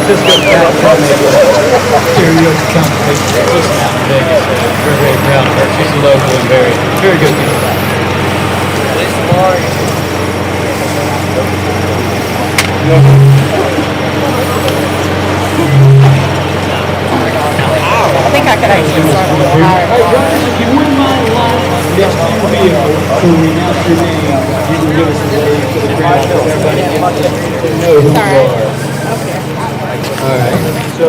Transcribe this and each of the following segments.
Francisco Cat karaoke competition out in Vegas. We're very proud of her. She's a local and very, very good people. I think I could actually start a little higher. All right, drivers, if you wouldn't mind lining up next to your vehicle, so we announce your name, you can give us a wave to the crowd so everybody can know who you are. All right, so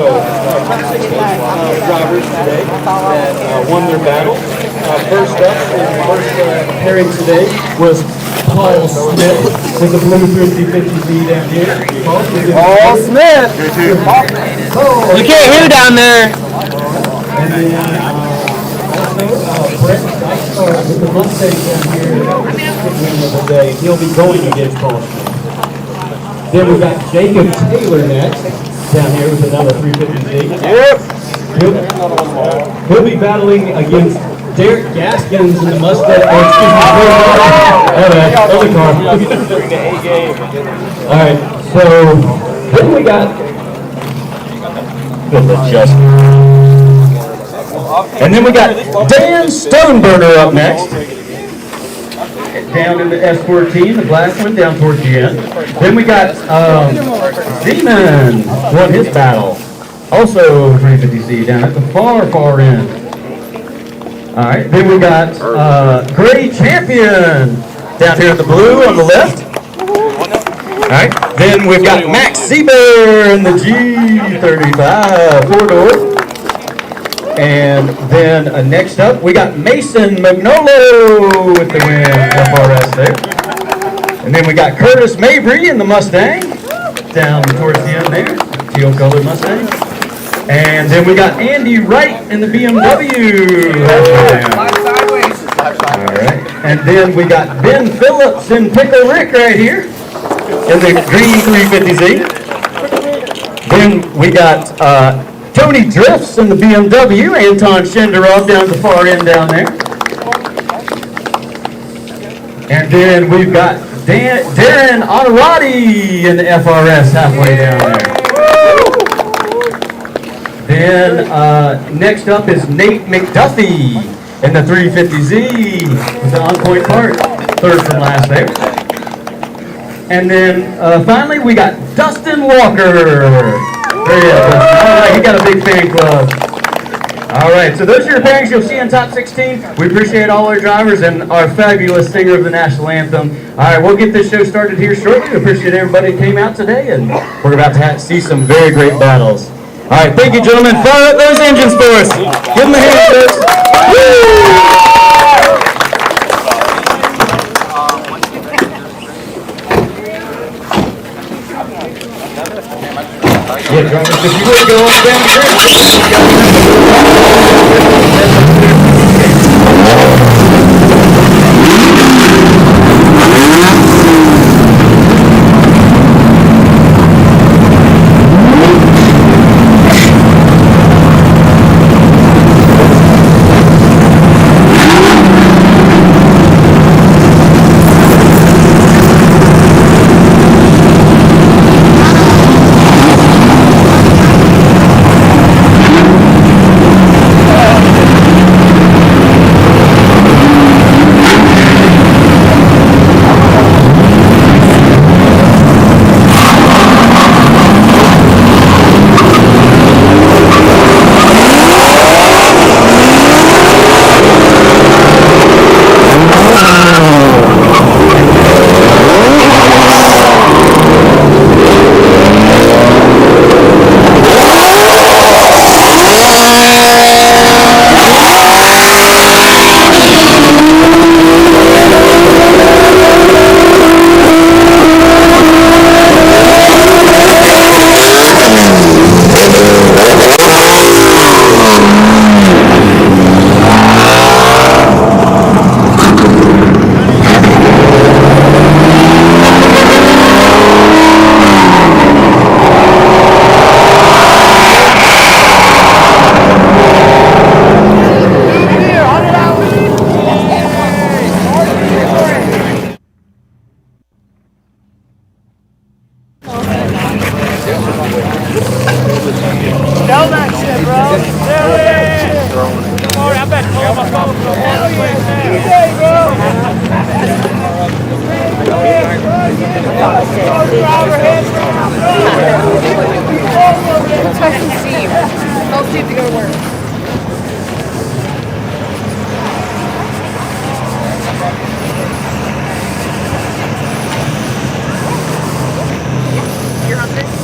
drivers today that won their battle. First up, first pairing today was Paul Smith with the blue 50-50Z down here. Paul Smith! You can't hear down there. And then also Brett Dykes with the Mustang down here of the day. He'll be going against Paul Smith. Then we've got Jacob Taylor next down here with another 350Z. Yep. He'll be battling against Derek Gaskins in the Mustang. Other car. All right, so then we got and then we got Dan Stoneburner up next. Down in the S14, the black one, down towards the end. Then we got Zeman won his battle. Also 350Z down at the far end. All right, then we got Gray Champion down here in the blue on the left. All right, then we've got Max Seaber in the G35 four-door. And then next up, we got Mason Magnolo with the win, FRS there. And then we got Curtis Mavy in the Mustang, down towards the end there, teal colored Mustang. And then we got Andy Wright in the BMW. All right. And then we got Ben Phillips and Pickle Rick right here in the green 350Z. Then we got Tony Drifts in the BMW, Anton Shenderov down the far end down there. And then we've got Darren Onorati in the FRS halfway down there. Then next up is Nate McDuffy in the 350Z with the on-point part, third from last there. And then finally we got Dustin Walker. All right, he got a big fan club. All right, so those are your pairings you'll see in top 16. We appreciate all our drivers and our fabulous singer of the national anthem. All right, we'll get this show started here shortly. We appreciate everybody that came out today, and we're about to see some very great battles. All right, thank you, gentlemen. Fire up those engines for us. Give them a hand, folks. Woo! Yeah, drivers, if you would go on down Especially Steve. Tell Steve to go to work. You're on this?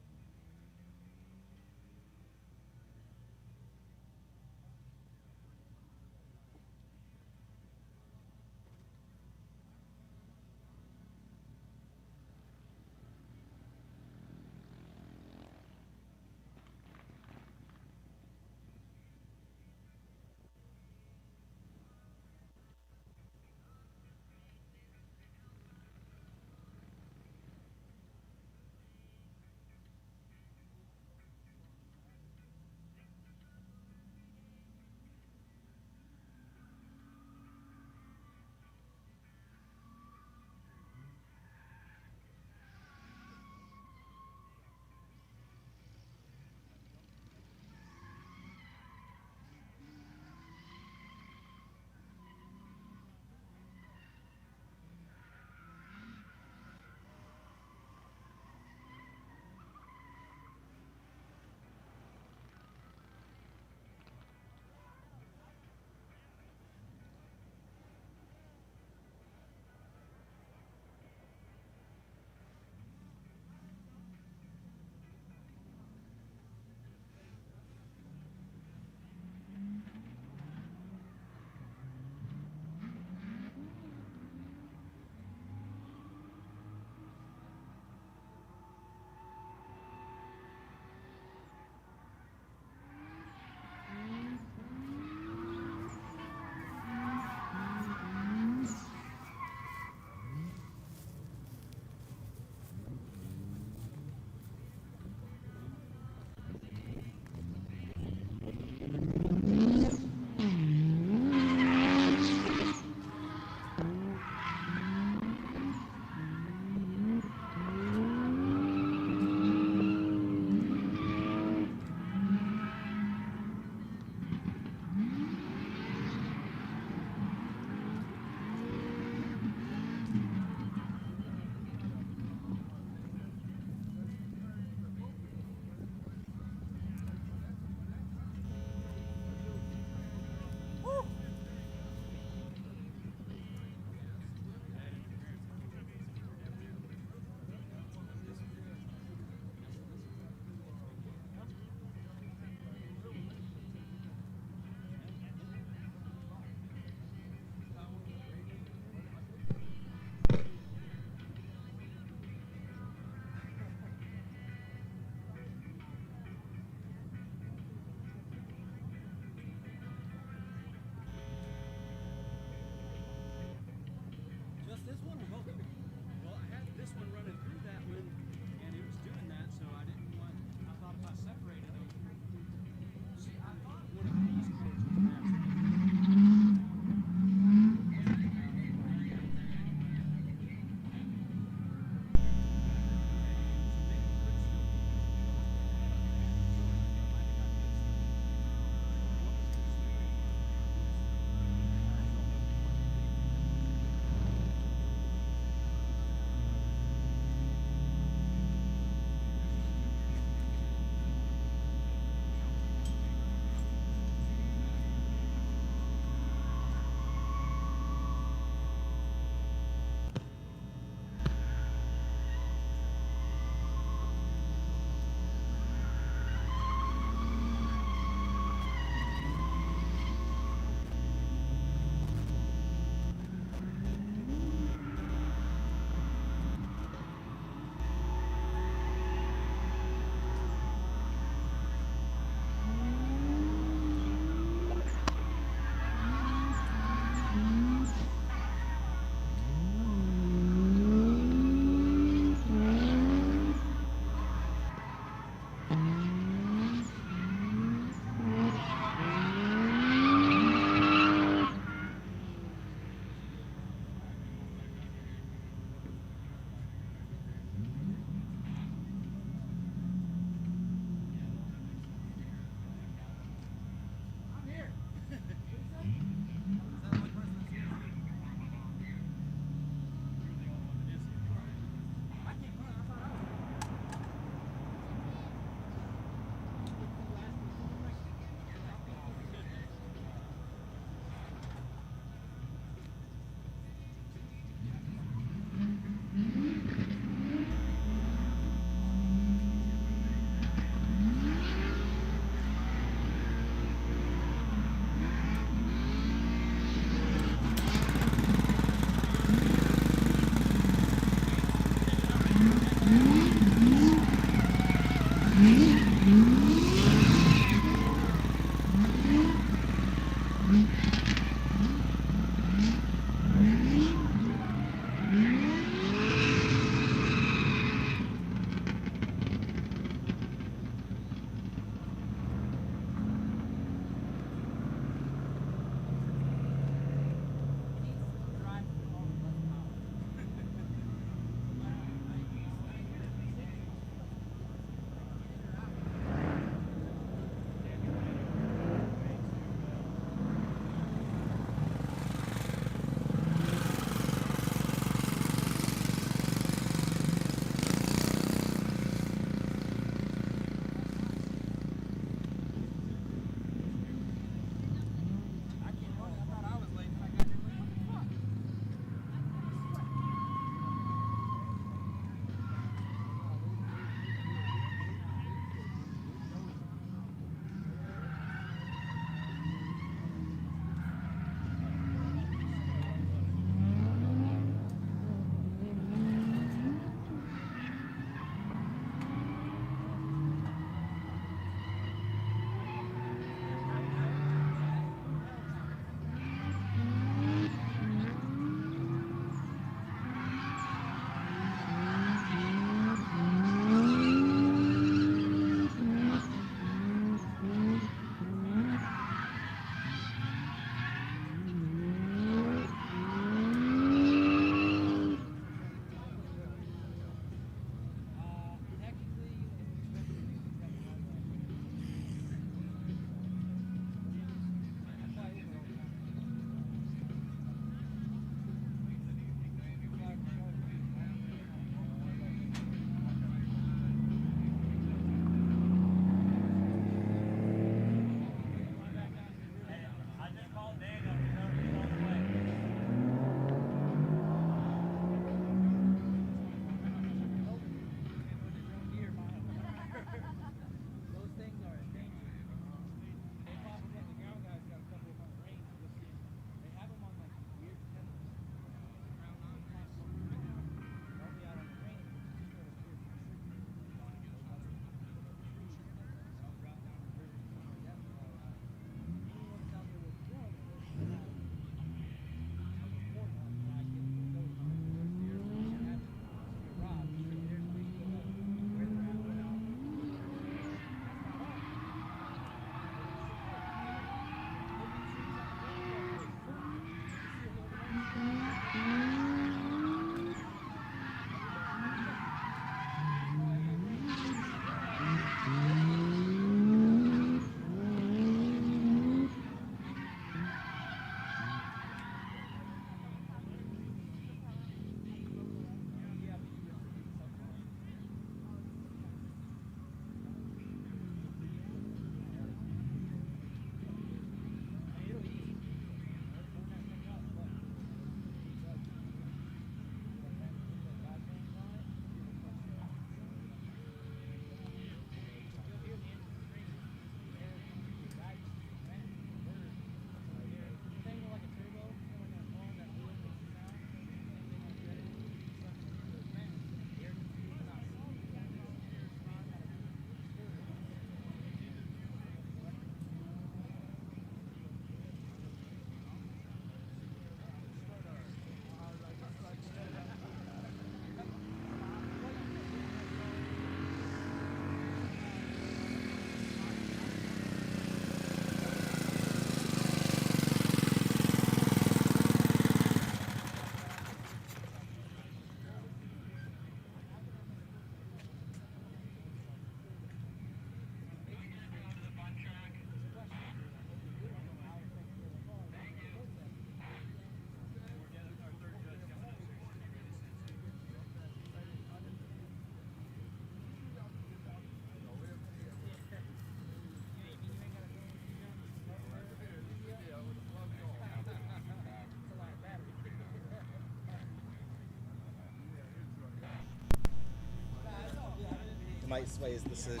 might sway his decision.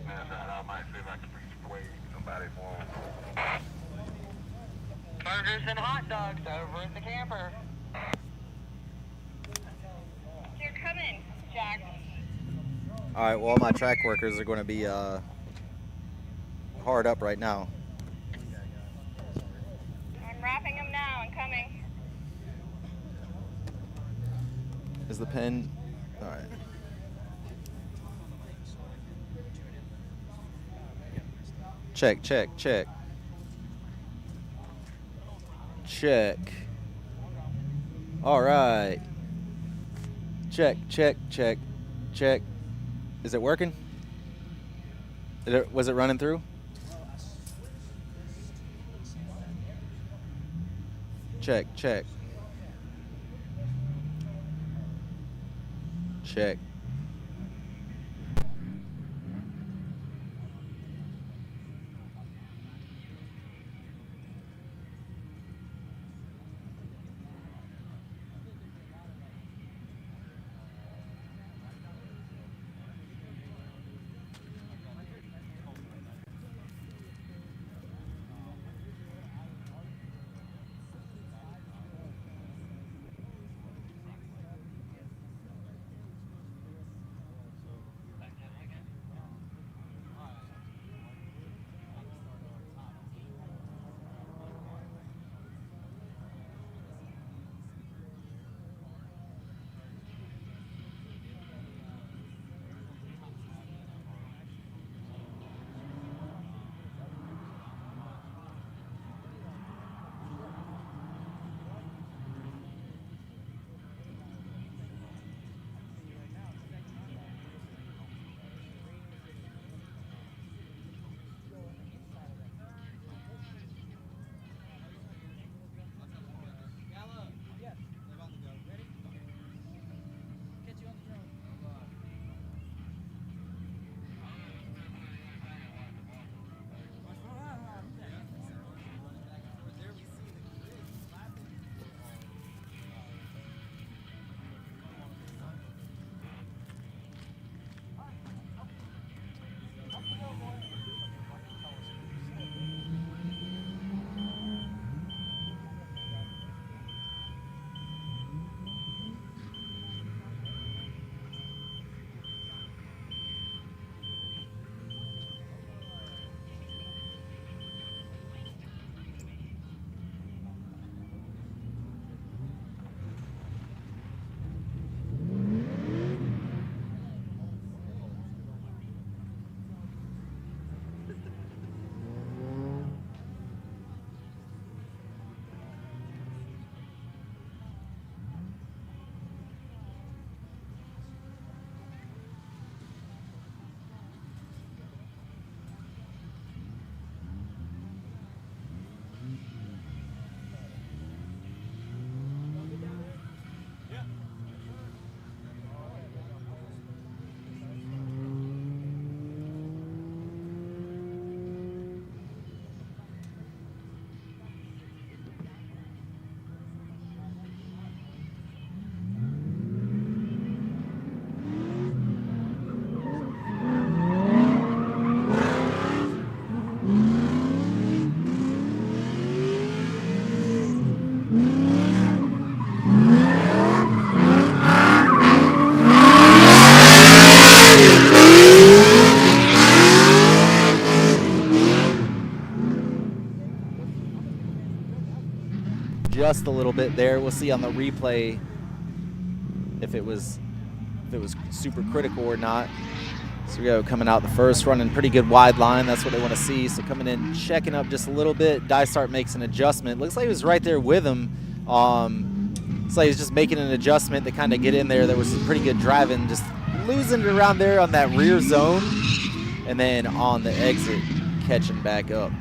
I might see if I can persuade somebody more. Burgers and hot dogs over in the camper. You're coming, Jack. All right, well, my track workers are going to be hard up right now. I'm wrapping them now and coming. Is the pin? All right. Check, check, check. Check. All right. Check, check, check, check. Is it working? Was it running through? Check, check. Check. Just a little bit there. We'll see on the replay if it was super critical or not. So we go coming out the first, running pretty good wide line. That's what they want to see. So coming in, checking up just a little bit. Dysart makes an adjustment. Looks like he was right there with him. Looks like he's just making an adjustment to kind of get in there. There was some pretty good driving, just losing it around there on that rear zone, and then on the exit, catching back up.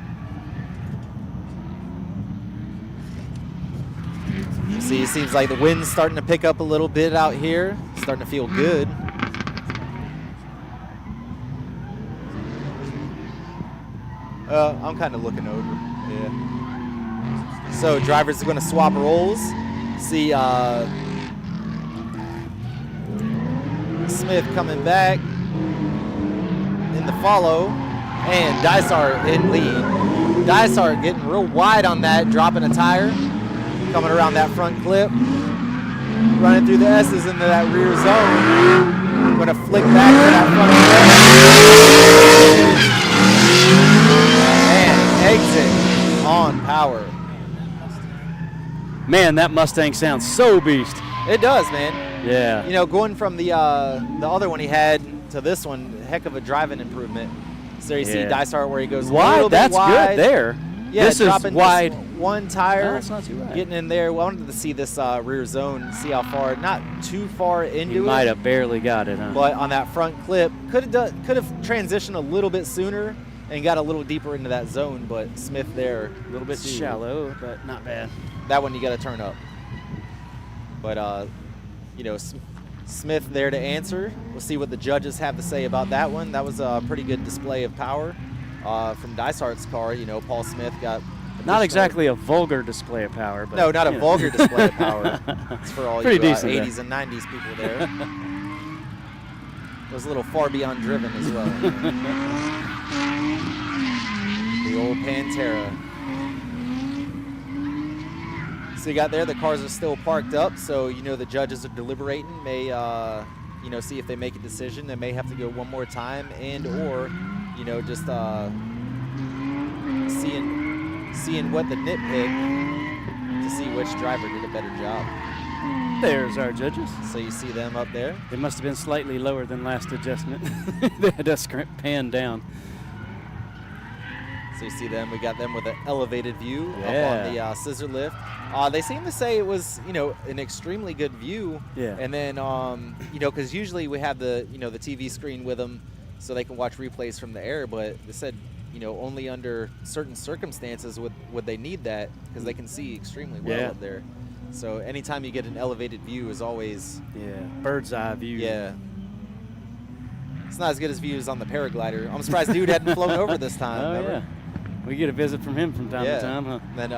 See, it seems like the wind's starting to pick up a little bit out here. Starting to feel good. I'm kind of looking over. Yeah. So drivers are going to swap roles. See, Smith coming back in the follow, and Dysart in lead. Dysart getting real wide on that, dropping a tire, coming around that front clip, running through the S's into that rear zone. Going to flick back to that front clip. And exit on power. Man, that Mustang sounds so beast. It does, man. Yeah. You know, going from the other one he had to this one, heck of a driving improvement. So you see Dysart where he goes wide. That's wide. good there. Yeah, this is wide. One tire. No, that's not too bad. Getting in there. Well, I wanted to see this rear zone, see how far. Not too far into He it. might have barely got it, huh? But on that front clip, could have transitioned a little bit sooner and got a little deeper into that zone. But Smith there, a little bit It's shallow, but not bad. That one you got to turn up. But you know, Smith there to answer. We'll see what the judges have to say about that one. That was a pretty good display of power from Dysart's car. You know, Paul Smith got not exactly a vulgar display of power, but no, not a vulgar display of power. It's for all pretty you decent 80s and 90s people there. It was a little far beyond driven as well. The old Pantera. So you got there, the cars are still parked up, so you know the judges are deliberating, may you know, see if they make a decision. They may have to go one more time and or, you know, just seeing what the nitpick to see which driver did a better job. There's our judges. So you see them up there. They must have been slightly lower than last adjustment. They had us pan down. So you see them. We got them with an elevated view up on the scissor lift. They seem to say it was, you know, an extremely good view. Yeah. And then, you know, because usually we have the, you know, the TV screen with them so they can watch replays from the air. But they said, you know, only under certain circumstances would they need that because they can see extremely well up there. So anytime you get an elevated view is always bird's eye view. Yeah. It's not as good as views on the paraglider. I'm surprised dude hadn't flown over this time. Oh, yeah. We get a visit from him from time to time, huh? Then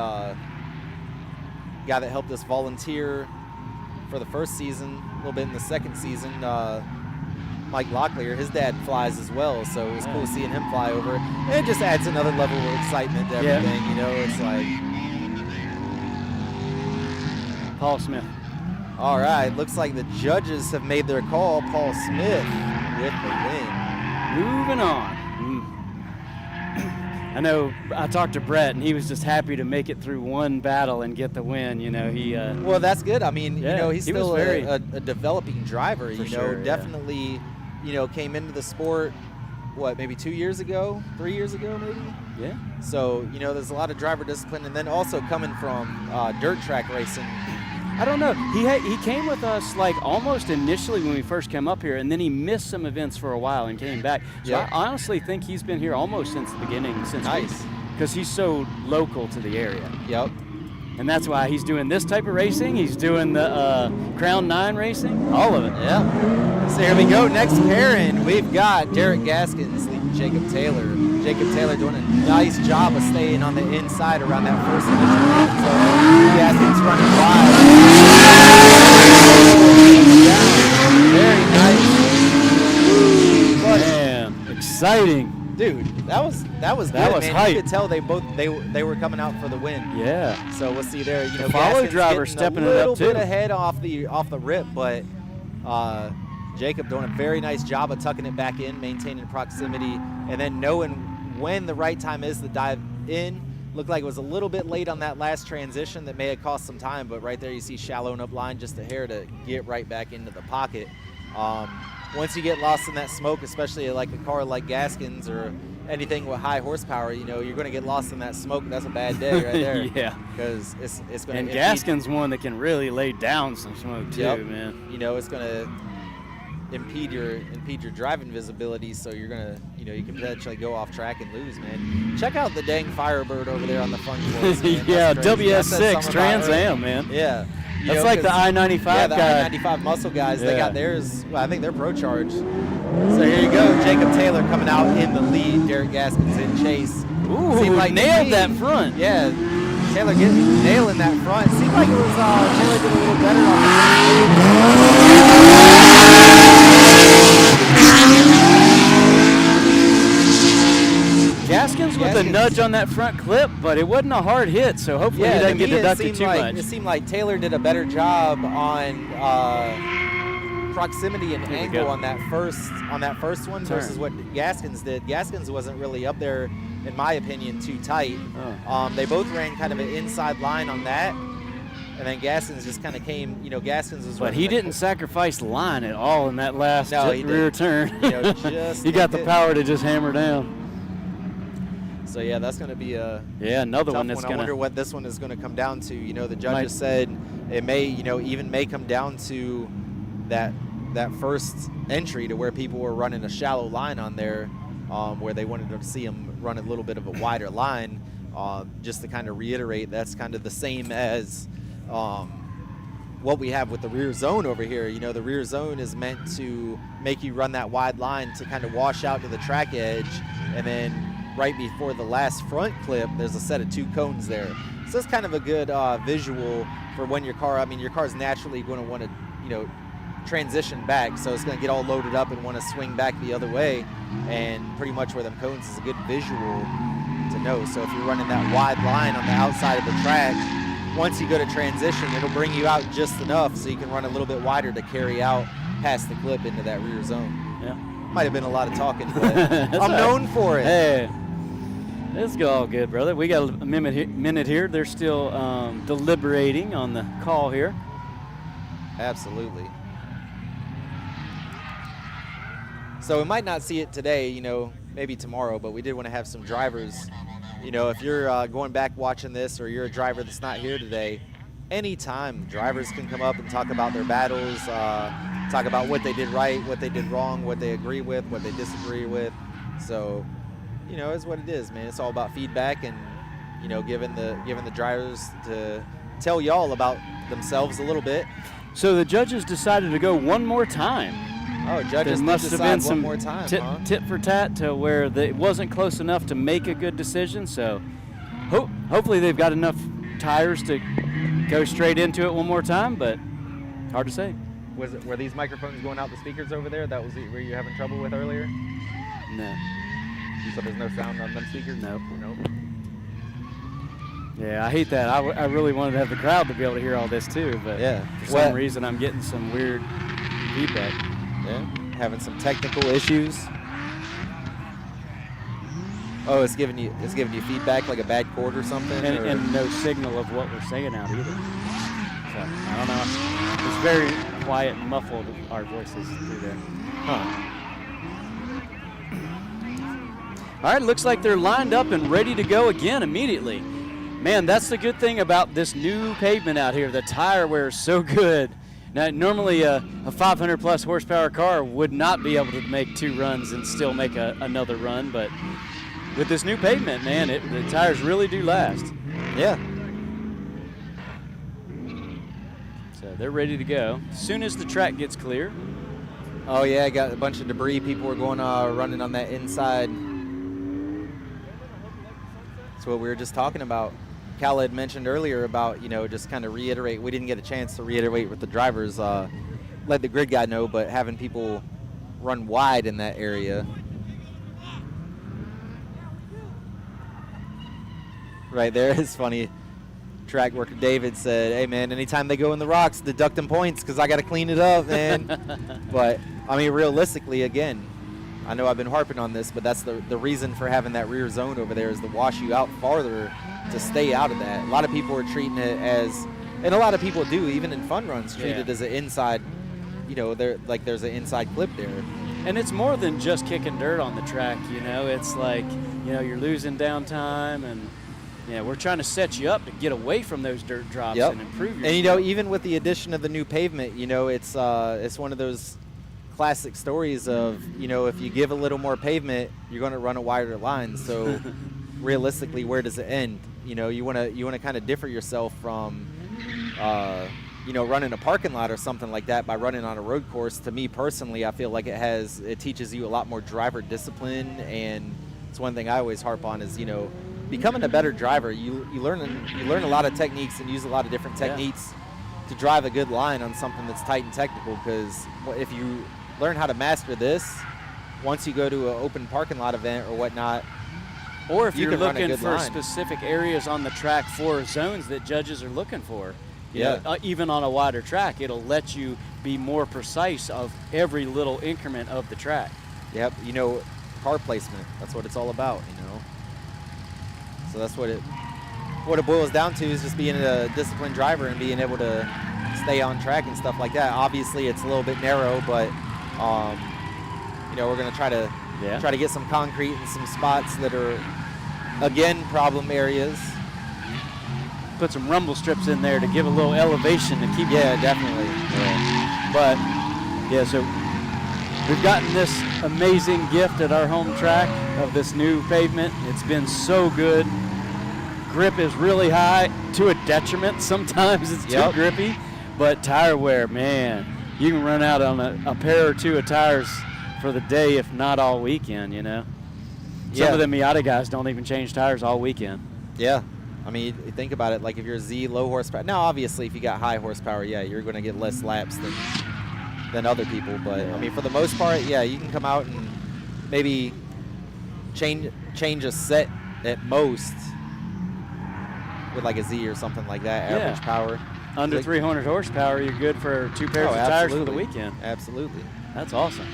guy that helped us volunteer for the first season, a little bit in the second season, Mike Locklear, his dad flies as well, so it was cool seeing him fly over. And it just adds another level of excitement to everything, you know, it's like. Paul Smith. All right, looks like the judges have made their call. Paul Smith with the win. Moving on. I know I talked to Brett, and he was just happy to make it through one battle and get the win. You know, he. Well, that's good. I mean, you know, he's still a developing driver. You know, definitely, you know, came into the sport, what, maybe 2 years ago, 3 years ago, maybe. Yeah. So you know, there's a lot of driver discipline, and then also coming from dirt track racing. I don't know. He came with us like almost initially when we first came up here, and then he missed some events for a while and came back. So I honestly think he's been here almost since the beginning. Because he's so local to the area. Yep. And that's why he's doing this type of racing. He's doing the Crown 9 racing. All of it. Yeah. So here we go. Next pairing, we've got Derek Gaskin leading Jacob Taylor. Jacob Taylor doing a nice job of staying on the inside around that first initial. So Gaskin's running wide. Very nice. Man, exciting. Dude, that was man. Hype. You could tell they were coming out for the win. Yeah. So we'll see there. You know, follow Gaskin's driver getting stepping a it little up too. bit ahead off the rip, but Jacob doing a very nice job of tucking it back in, maintaining proximity, and then knowing when the right time is to dive in. Looked like it was a little bit late on that last transition that may have cost some time, but right there you see shallowing up line just a hair to get right back into the pocket. Once you get lost in that smoke, especially like a car like Gaskin's or anything with high horsepower, you know, you're going to get lost in that smoke. That's a bad day right there. Yeah. Because it's going to. And Gaskin's one that can really lay down some smoke too, man. You know, it's going to impede your driving visibility, so you're going to, you know, you can potentially go off track and lose, man. Check out the dang Firebird over there on the front course, man. Yeah, WS6 Trans Am, man. Yeah. That's like the I-95 guy. Yeah, the I-95 muscle guys. Yeah. They got theirs. Well, I think they're Pro Charge. So here you go. Jacob Taylor coming out in the lead. Derek Gaskin's in chase. Ooh, seemed like nailed that front. Yeah. Taylor nailing that front. Seemed like it was Taylor did a little better on the was with a nudge on that front clip, but it wasn't a hard hit, so hopefully he doesn't get deducted too much. It seemed like Taylor did a better job on proximity and angle on that first one versus what Gaskins did. Gaskins wasn't really up there, in my opinion, too tight. They both ran kind of an inside line on that, and then Gaskins just kind of came. Gaskins was. But he didn't sacrifice line at all in that last rear turn. Just he got the power to just hammer down. So yeah, that's going to be another one that's going to. I wonder what this one is going to come down to. The judges said it may, even may come down to that first entry to where people were running a shallow line on there, where they wanted to see them run a little bit of a wider line, just to kind of reiterate. That's kind of the same as what we have with the rear zone over here. The rear zone is meant to make you run that wide line to kind of wash out to the track edge, and then right before the last front clip, there's a set of 2 cones there. So it's kind of a good visual for when your car's naturally going to want to, transition back. So it's going to get all loaded up and want to swing back the other way. And pretty much where them cones is a good visual to know. So if you're running that wide line on the outside of the track, once you go to transition, it'll bring you out just enough so you can run a little bit wider to carry out past the clip into that rear zone. Yeah. Might have been a lot of talking, but I'm known for it. Hey. It's all good, brother. We got a minute here. They're still deliberating on the call here. Absolutely. So we might not see it today, maybe tomorrow, but we did want to have some drivers. If you're going back watching this, or you're a driver that's not here today, anytime drivers can come up and talk about their battles, talk about what they did right, what they did wrong, what they agree with, what they disagree with. So, it's what it is, man. It's all about feedback and, giving the drivers to tell y'all about themselves a little bit. So the judges decided to go one more time. Oh, judges must have been some more time, tit for tat to where it wasn't close enough to make a good decision. So hopefully they've got enough tires to go straight into it one more time, but hard to say. Were these microphones going out the speakers over there? That was where you having trouble with earlier? No. So there's no sound on them speakers? Nope. Nope. Yeah, I hate that. I really wanted to have the crowd to be able to hear all this too, but for some reason I'm getting some weird feedback. Yeah, having some technical issues. Oh, it's giving you feedback like a bad chord or something, and no signal of what we're saying out either. So I don't know. It's very quiet and muffled, our voices through there. All right, looks like they're lined up and ready to go again immediately. Man, that's the good thing about this new pavement out here. The tire wear is so good. Now, normally a 500-plus horsepower car would not be able to make 2 runs and still make another run, but with this new pavement, man, the tires really do last. Yeah. So they're ready to go. As soon as the track gets clear. Oh, yeah, I got a bunch of debris. People were going running on that inside. That's what we were just talking about. Cal had mentioned earlier about, just kind of reiterate. We didn't get a chance to reiterate with the drivers, let the grid guy know, but having people run wide in that area. Right there is funny. Track worker David said, hey, man, anytime they go in the rocks, deduct them points because I got to clean it up, man. But, realistically, again, I know I've been harping on this, but that's the reason for having that rear zone over there is to wash you out farther to stay out of that. A lot of people are treating it as, and a lot of people do, even in fun runs, treat it as an inside, there's an inside clip there. And it's more than just kicking dirt on the track, It's like, you're losing downtime and, we're trying to set you up to get away from those dirt drops and improve your And, even with the addition of the new pavement, it's one of those classic stories of, if you give a little more pavement, you're going to run a wider line. So realistically, where does it end? You want to kind of differ yourself from, running a parking lot or something like that by running on a road course. To me personally, I feel like it teaches you a lot more driver discipline, and it's one thing I always harp on is, becoming a better driver. You learn a lot of techniques and use a lot of different techniques to drive a good line on something that's tight and technical, because if you learn how to master this, once you go to an open parking lot event or whatnot, Or if you you're can run a looking good for line. specific areas on the track for zones that judges are looking for, you Yeah. know, even on a wider track, it'll let you be more precise of every little increment of the track. Yep, you know, car placement. That's what it's all about, you know. So that's what it boils down to, is just being a disciplined driver and being able to stay on track and stuff like that. Obviously, it's a little bit narrow, but you know, we're gonna try to get some concrete in some spots that are, again, problem areas. Put some rumble strips in there to give a little elevation to keep. Yeah, definitely. Yeah. But yeah, so we've gotten this amazing gift at our home track of this new pavement. It's been so good. Grip is really high to a detriment. Sometimes it's too grippy, but tire wear, man, you can run out on a pair or two of tires for the day, if not all weekend, you know. Some of the Miata guys don't even change tires all weekend. Yeah. I mean, you think about it, like if you're Z, low horsepower. Now, obviously, if you got high horsepower, yeah, you're going to get less laps than other people. But, I mean, for the most part, yeah, you can come out and maybe change a set at most with like a Z or something like that, average power. Under 300 horsepower, you're good for 2 pairs of tires for the weekend. Absolutely. That's awesome.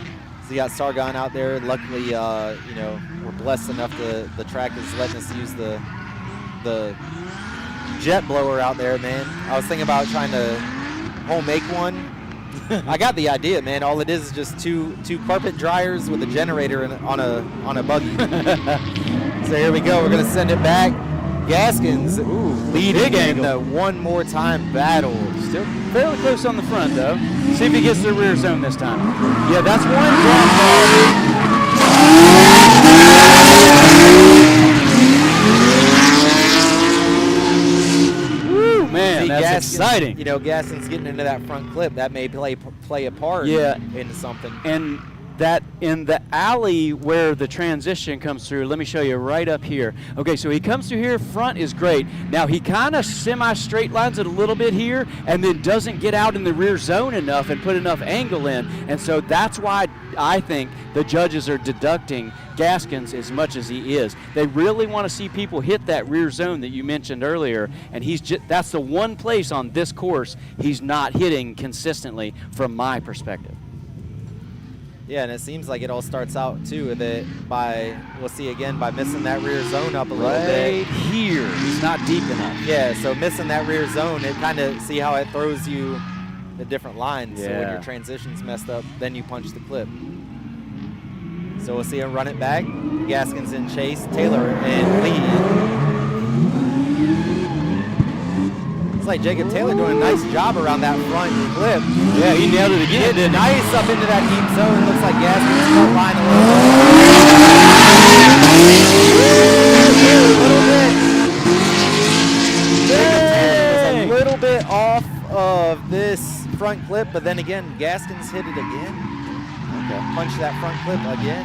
So you got Sargon out there. Luckily, you know, we're blessed enough the track is letting us use the jet blower out there, man. I was thinking about trying to home make one. I got the idea, man. All it is just two carpet dryers with a generator on a buggy. So here we go. We're gonna send it back. Gaskins leading in the one more time battle. Still fairly close on the front, though. See if he gets the rear zone this time. Yeah, that's one down. Woo, man, that's exciting. You know, Gaskins getting into that front clip. That may play a part into something. And that in the alley where the transition comes through, let me show you right up here. Okay, so he comes through here, front is great. Now he kind of semi-straight lines it a little bit here and then doesn't get out in the rear zone enough and put enough angle in. And so that's why I think the judges are deducting Gaskins as much as he is. They really want to see people hit that rear zone that you mentioned earlier, and that's the one place on this course he's not hitting consistently from my perspective. Yeah, and it seems like it all starts out too that we'll see again by missing that rear zone up a little bit. Right here, he's not deep enough. Yeah, so missing that rear zone, it kind of see how it throws you the different lines. Yeah. So when your transition's messed up, then you punch the clip. So we'll see him run it back. Gaskins in chase, Taylor in lead. It's like Jacob Taylor doing a nice job around that front clip. Yeah, he nailed it again. Getting nice up into that deep zone. Looks like Gaskins front line a little bit. Jacob Taylor was a little bit off of this front clip, but then again, Gaskins hit it again. Okay. Punch that front clip again.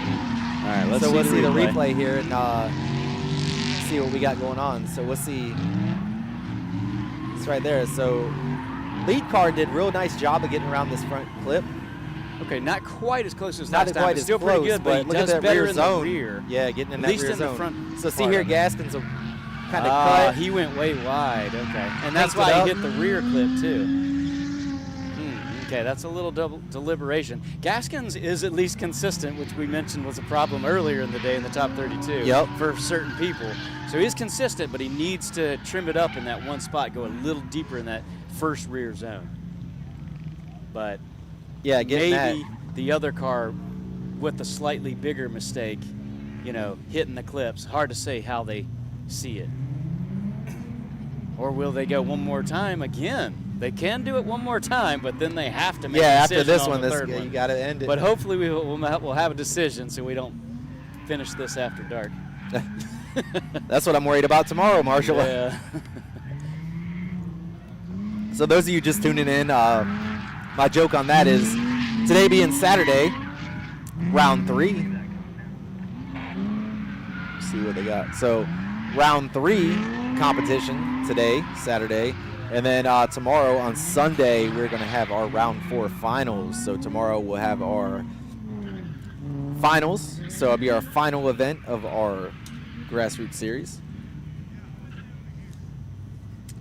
All right, let's see the replay here and see what we got going on. So we'll see. It's right there. So lead car did a real nice job of getting around this front clip. Okay, not quite as close as Not last as time. quite It's as still close, pretty good, but he look at does that better rear in zone. the rear. Yeah, getting in At that least rear in zone. the front. So see part here, of it. Gaskins will kind of cut. He went way wide. Okay, and that's Cranked it why up. he hit the rear clip too. Okay, that's a little double deliberation. Gaskins is at least consistent, which we mentioned was a problem earlier in the day in the top 32 for certain people. So he's consistent, but he needs to trim it up in that one spot, go a little deeper in that first rear zone. But yeah, maybe that. the other car with a slightly bigger mistake, you know, hitting the clips. Hard to say how they see it. Or will they go one more time again? They can do it one more time, but then they have to make a decision after this on one, the third one. you got to end it. But hopefully we'll have a decision so we don't finish this after dark. That's what I'm worried about tomorrow, Marshall. Yeah. So those of you just tuning in, my joke on that is today being Saturday, round 3. Let's see what they got. So round 3 competition today, Saturday. And then tomorrow on Sunday, we're going to have our round 4 finals. So tomorrow we'll have our finals. So it'll be our final event of our grassroots series.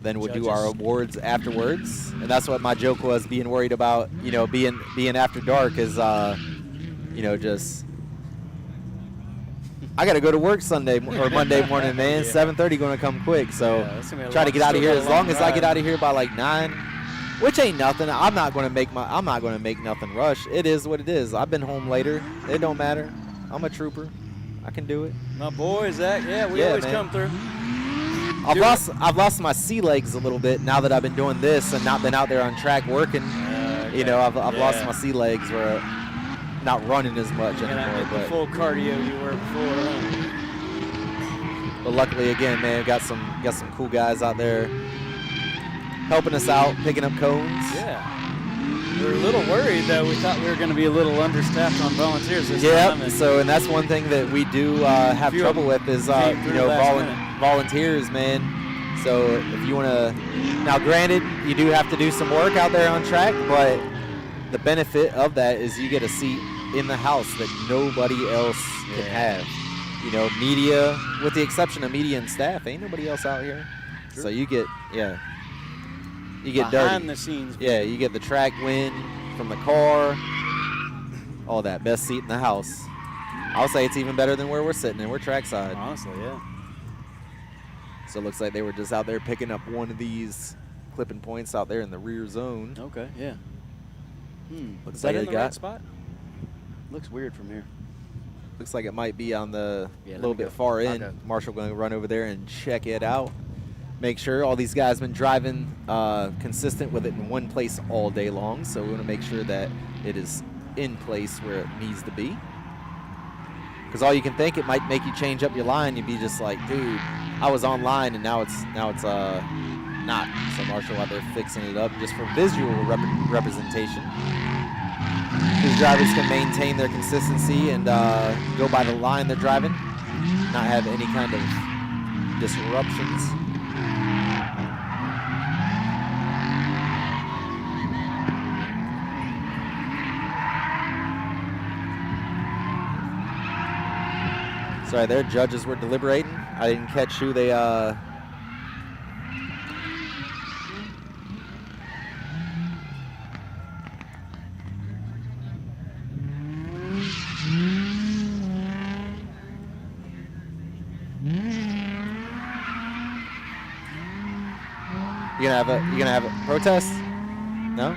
Then we'll do Judges. our awards afterwards, and that's what my joke was, being worried about, you know, being after dark is, you know, just I got to go to work Sunday or Monday morning, man. 7:30 going to come quick, so try to get out of here as long as I get out of here by like 9, which ain't nothing. I'm not going to make nothing rush. It is what it is. I've been home later. It don't matter. I'm a trooper. I can do it. My boy, Zach. Yeah, we always man. come through. I've lost my sea legs a little bit now that I've been doing this and not been out there on track working. You know, I've lost my sea legs where not running as much anymore. The full cardio you were before. But luckily, again, man, got some cool guys out there helping us out, picking up cones. Yeah. We were a little worried, though. We thought we were going to be a little understaffed on volunteers this time. Yeah, so and that's one thing that we do have trouble with is, you know, volunteers, man. So if you want to, now granted, you do have to do some work out there on track, but the benefit of that is you get a seat in the house that nobody else can have. You know, media, with the exception of media and staff, ain't nobody else out here. Sure. So you get, you get behind dirty. the scenes. Yeah, you get the track win from the car, all that. Best seat in the house. I'll say it's even better than where we're sitting, and we're trackside. Honestly, yeah. So it looks like they were just out there picking up one of these clipping points out there in the rear zone. Okay, yeah. Looks Is like that in they the got right spot? Looks weird from here. Looks like it might be on the little bit go. far in. Okay. Marshall going to run over there and check it out. Make sure all these guys been driving consistent with it in one place all day long. So we want to make sure that it is in place where it needs to be. Because all you can think, it might make you change up your line. You'd be just like, dude, I was online and now it's not. So Marshall out there fixing it up just for visual representation. These drivers can maintain their consistency and go by the line they're driving, not have any kind of disruptions. Sorry, their judges were deliberating. I didn't catch who they You gonna have a protest? No?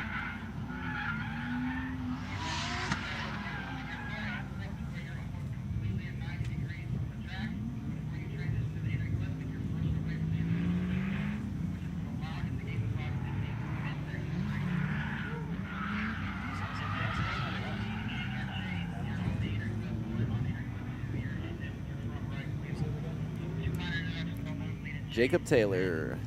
Jacob Taylor.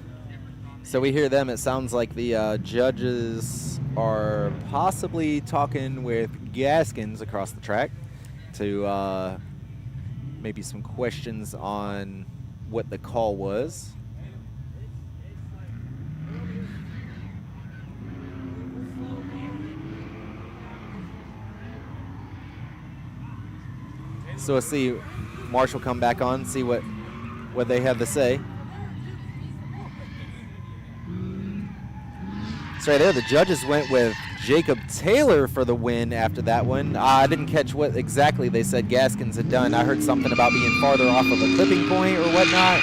So we hear them. It sounds like the judges are possibly talking with Gaskins across the track to maybe some questions on what the call was. So we'll see Marshall come back on, see what they have to say. So right there, the judges went with Jacob Taylor for the win after that one. I didn't catch what exactly they said Gaskins had done. I heard something about being farther off of a clipping point or whatnot.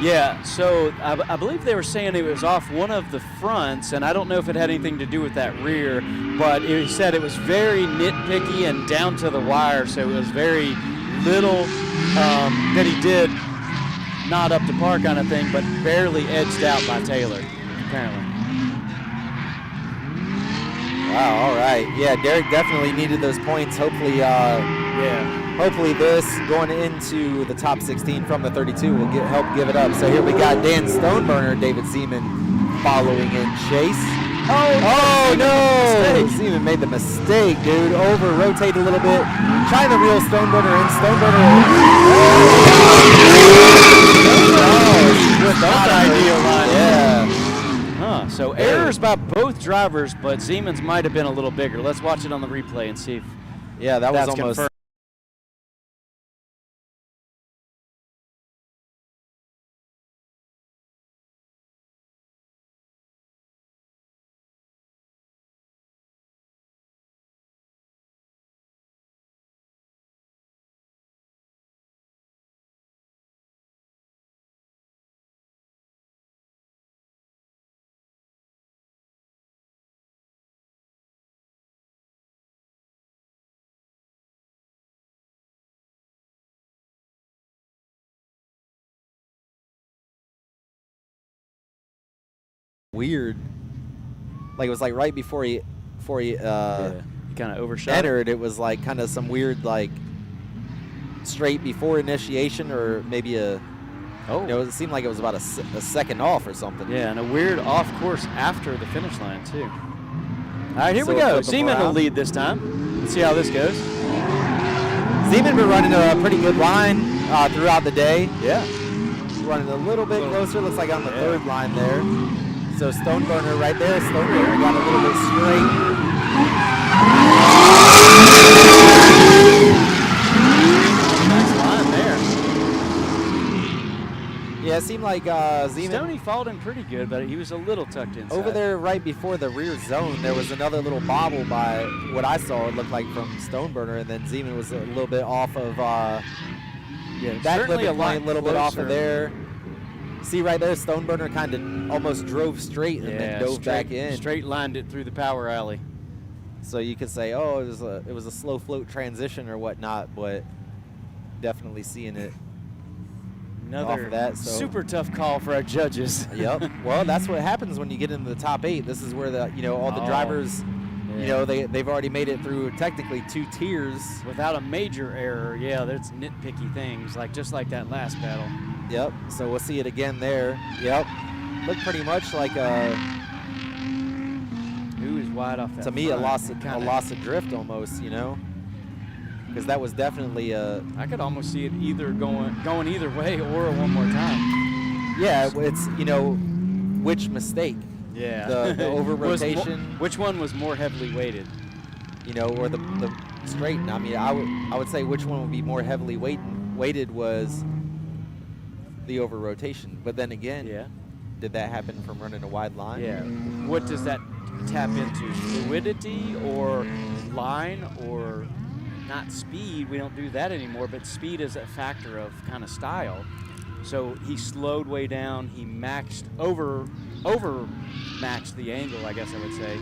Yeah, so I believe they were saying it was off one of the fronts, and I don't know if it had anything to do with that rear, but he said it was very nitpicky and down to the wire, so it was very little that he did not up to par kind of thing, but barely edged out by Taylor, apparently. Wow, all right. Yeah, Derek definitely needed those points. Hopefully, hopefully this going into the top 16 from the 32 will help give it up. So here we got Dan Stoneburner, David Seaman following in chase. Oh no! Seaman made the mistake, dude. Over rotate a little bit, trying to reel Stoneburner in. Not ideal line. Yeah. So errors by both drivers, but Siemens might have been a little bigger. Let's watch it on the replay and see if that was that's almost confirmed. weird. Like it was like right before he He kind of overshot. entered. It was like kind of some weird like straight before initiation, or maybe a. Oh. You know, it seemed like it was about a second off or something. Yeah, and a weird off course after the finish line too. All right, here So we go. flip 'em Seaman will around. lead this time. Let's see how this goes. Seaman been running a pretty good line throughout the day. Yeah. Running a little bit closer. Looks like on the third line there. So Stoneburner right there. Stoneburner got a little bit straight. Nice line there. Yeah, it seemed like Zeman Stoney followed him pretty good, but he was a little tucked inside. over there right before the rear zone. There was another little bobble by what I saw. It looked like from Stoneburner, and then Zeman was a little bit off of Yeah, that certainly clipping point, a little bit off of closer. there. See right there, Stoneburner kind of almost drove straight and then dove back in. Straight lined it through the power alley. So you could say, oh, it was a slow float transition or whatnot, but definitely seeing it. Another Off of that, so- super tough call for our judges. Yep. Well, that's what happens when you get into the top 8. This is where all the Oh, drivers, yeah. they've already made it through technically 2 tiers. Without a major error, yeah, there's nitpicky things, just like that last battle. Yep. So we'll see it again there. Yep. Looked pretty much like Who is wide off that to me a front? loss of drift almost, because that was definitely a. I could almost see it either going either way or one more time. Yeah, it's which mistake. Yeah. The over Was mo- rotation. which one was more heavily weighted? Or the straight. I mean, I would say which one would be more heavily weighted was the over rotation. But then again, Yeah. did that happen from running a wide line? Yeah. What does that tap into? Fluidity or line or not speed? We don't do that anymore, but speed is a factor of kind of style. So he slowed way down. He over maxed the angle, I guess I would say.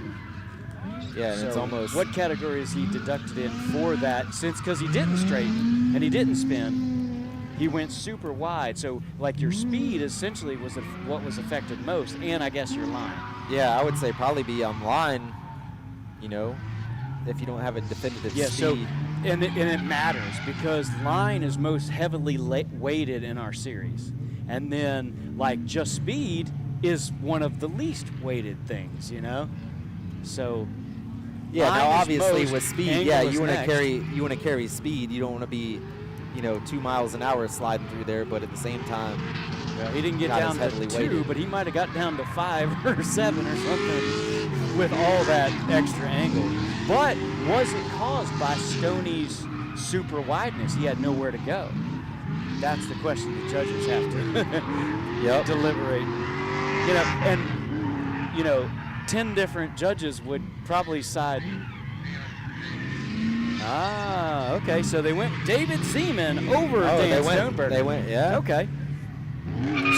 Yeah, and it's So almost. what category is he deducted in for that? Because he didn't straighten and he didn't spin, he went super wide. So like your speed essentially was what was affected most, and I guess your line. Yeah, I would say probably be on line. If you don't have a definitive Yeah. speed. So and it matters because line is most heavily weighted in our series, and then like just speed is one of the least weighted things. So. Yeah, line now is obviously most, with speed, angle yeah, is you want to next. carry speed. You don't want to be, 2 miles an hour sliding through there, but at the same time, Well, he didn't get not down as heavily to 2, weighted. but he might have got down to 5 or 7 or something with all that extra angle. But was it caused by Stoney's super wideness? He had nowhere to go. That's the question the judges have to deliberate. 10 different judges would probably side. Okay, so they went David Seaman over Dan Stoneburner. They went, yeah. Okay.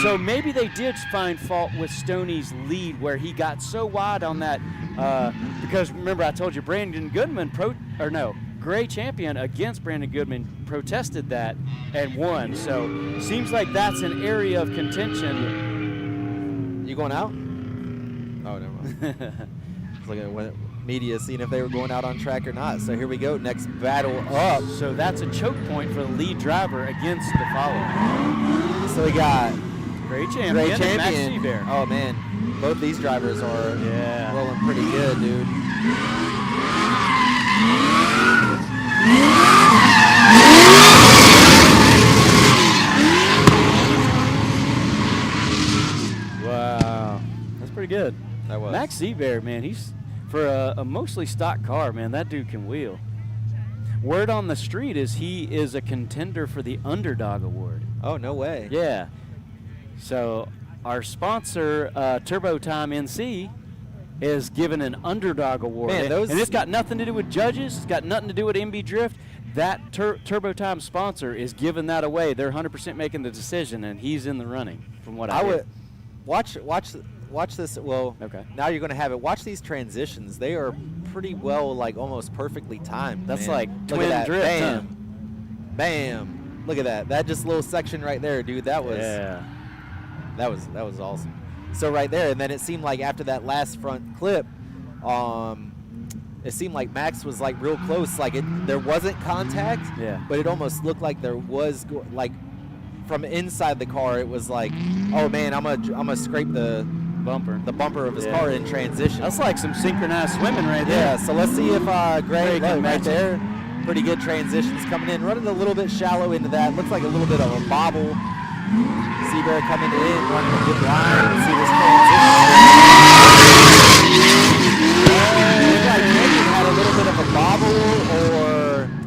So maybe they did find fault with Stoney's lead where he got so wide on that because remember I told you Brandon Goodman Gray Champion against Brandon Goodman protested that and won. So seems like that's an area of contention. You going out? Oh, never mind. Just looking at what media, seeing if they were going out on track or not. So here we go, next battle up. So that's a choke point for the lead driver against the follower. So we got Gray Champion, Gray and Max Champion. Seaber. Oh man, both these drivers are Yeah. rolling pretty good, dude. Wow, that's pretty good. That was. Max Seaber, man, he's for a mostly stock car, man. That dude can wheel. Word on the street is he is a contender for the Underdog Award. Oh, no way. Yeah. So our sponsor, Turbo Time NC, is given an Underdog Award. Man, and it's got nothing to do with judges. It's got nothing to do with MB Drift. That Turbo Time sponsor is giving that away. They're 100% making the decision, and he's in the running. From what I hear. would watch this. Well, Okay. Now you're going to have it. Watch these transitions. They are pretty well, like almost perfectly timed. That's man. like Look twin at that. drift. Bam, Huh? bam. Look at that. That just little section right there, dude. That was Yeah. that was awesome. So right there, and then it seemed like after that last front clip, it seemed like Max was like real close. Like there wasn't contact, but it almost looked like there was like from inside the car. It was like, oh man, I'm gonna scrape the bumper of his car in transition. That's like some synchronized swimming right there. Yeah. So let's see if Gray right there. Pretty good transitions coming in, running a little bit shallow into that. Looks like a little bit of a bobble. Seaber coming in, running a good line. See this transition. Looks like maybe had a little bit of a bobble,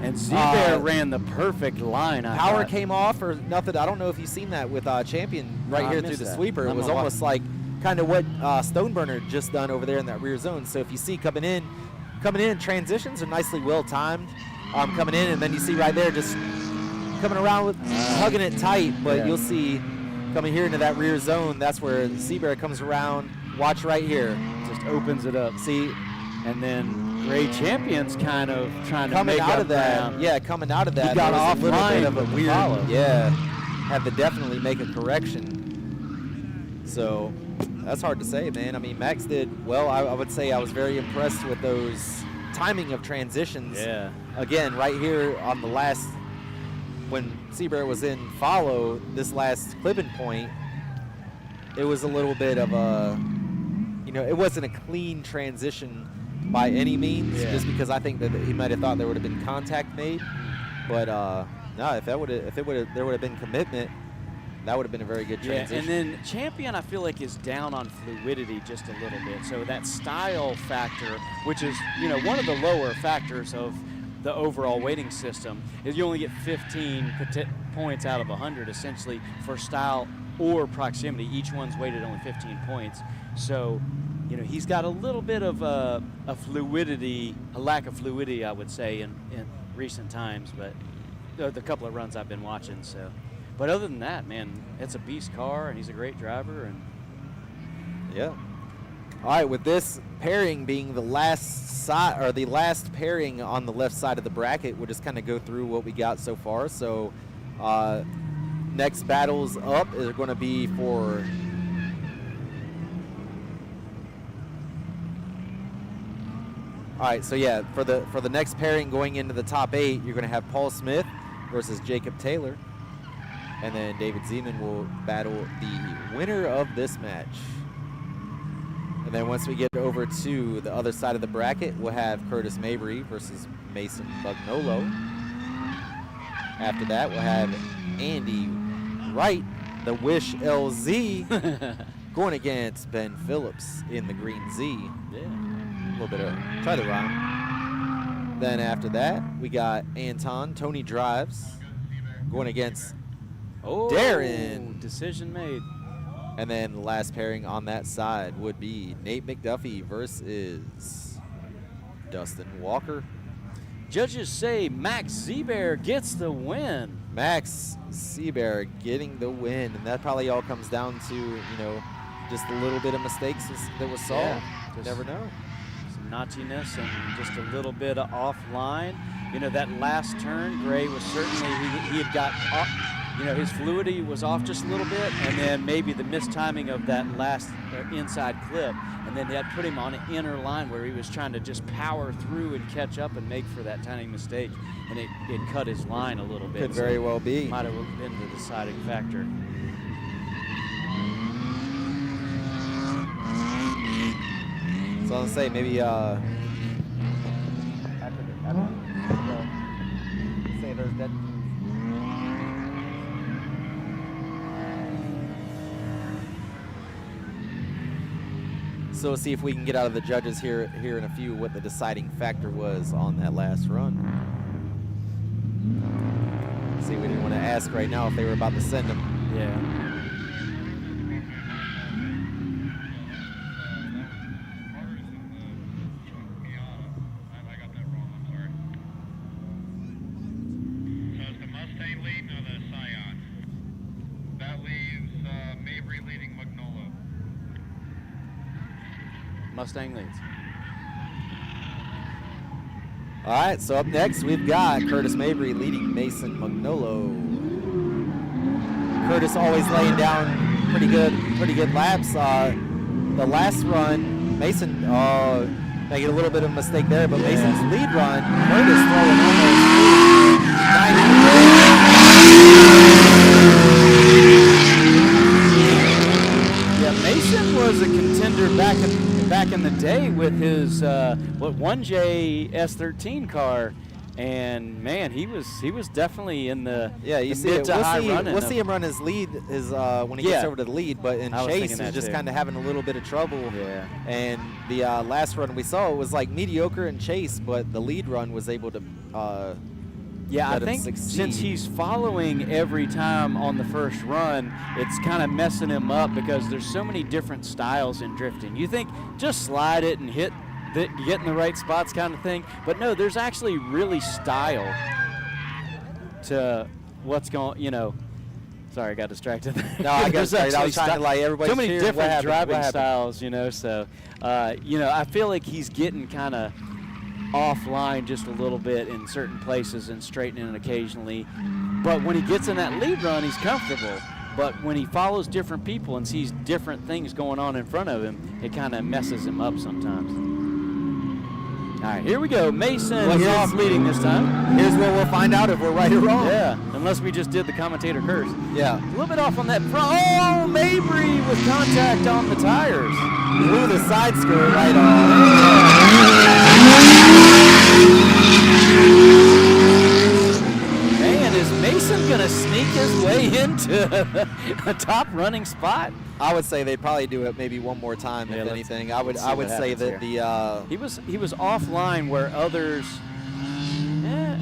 and Seaber ran the perfect line. Power came off or nothing. I don't know if you've seen that with Champion right here through the sweeper. It was almost like kind of what Stoneburner just done over there in that rear zone. So if you see coming in, transitions are nicely well timed. Coming in, and then you see right there just coming around with hugging it tight, but you'll see coming here into that rear zone, that's where Seaber comes around. Watch right here. Just opens it up. See? And then Gray Champion's kind of trying to coming make out up of that. ground. Yeah, coming out of that. He got a little offline bit of a weird follow. Yeah. Had to definitely make a correction. So that's hard to say, man. I mean, Max did well. I would say I was very impressed with those timing of transitions. Yeah. Again, right here on the last, when Seaber was in follow, this last clipping point, it was a little bit of a, it wasn't a clean transition by any means, just because I think that he might have thought there would have been contact made. But no, if there would have been commitment, that would have been a very good transition. Yeah, and then Champion, I feel like, is down on fluidity just a little bit. So that style factor, which is, one of the lower factors of the overall weighting system, is you only get 15 points out of 100, essentially, for style or proximity. Each one's weighted only 15 points. So, he's got a little bit of a lack of fluidity, I would say, in recent times, but the couple of runs I've been watching, so. But other than that, man, it's a beast car, and he's a great driver. And yeah. All right, with this pairing being the last side or the last pairing on the left side of the bracket, we'll just kind of go through what we got so far. So, next battles up is going to be for. All right, so yeah, for the next pairing going into the top 8, you're going to have Paul Smith versus Jacob Taylor. And then David Zeman will battle the winner of this match. And then once we get over to the other side of the bracket, we'll have Curtis Mabry versus Mason Magnolo. After that, we'll have Andy Wright, the Wish LZ, going against Ben Phillips in the Green Z. Yeah. A little bit of, try the rhyme. Then after that, we got Anton, Tony Drives, going against Darren. Decision made. And then the last pairing on that side would be Nate McDuffy versus Dustin Walker. Judges say Max Seaber gets the win. Max Seaber getting the win, and that probably all comes down to, just a little bit of mistakes that was solved. Yeah, you never know. Some naughtiness and just a little bit of offline. That last turn, Gray was certainly, he had got his fluidity was off just a little bit, and then maybe the mistiming of that last inside clip, and then that put him on an inner line where he was trying to just power through and catch up and make for that tiny mistake, and it cut his line a little bit. Could very well be. Might have been the deciding factor. So I'll say maybe say there's that. So we'll see if we can get out of the judges here in a few what the deciding factor was on that last run. See, we didn't want to ask right now if they were about to send him. Yeah. I got that wrong, I'm sorry. So it's the Mustang leading or the Scion? That leaves Mavry leading Magnolo. Mustang leads. All right, so up next we've got Curtis Mabry leading Mason Magnolo. Curtis always laying down pretty good laps. The last run, Mason making a little bit of a mistake there, but Mason's lead run, Curtis throwing almost 90. Yeah, Mason was a contender back in the day with his 1J S13 car. And man, he was definitely in the you see mid it. to high running. We'll see him run his lead when he gets over to the lead, but in chase he's just kind of having a little bit of trouble. Yeah. And the last run we saw, it was like mediocre in chase, but the lead run was able to I think since he's following every time on the first run, it's kind of messing him up because there's so many different styles in drifting. You think just slide it and get in the right spots kind of thing, but no, there's actually really style to what's going, sorry, I got distracted. No, I got distracted. I was trying to like everybody. So many different driving styles, so I feel like he's getting kind of offline just a little bit in certain places and straightening it occasionally, but when he gets in that lead run, he's comfortable. But when he follows different people and sees different things going on in front of him, it kind of messes him up sometimes. All right, here we go. Mason is off leading this time. Here's where we'll find out if we're right or wrong. Yeah, unless we just did the commentator curse. Yeah. A little bit off on that front. Oh, Mavy with contact on the tires. Blew the side skirt right off. Man, is Mason going to sneak his way into a top running spot? I would say they'd probably do it maybe one more time, if anything. I would say that he was offline where others.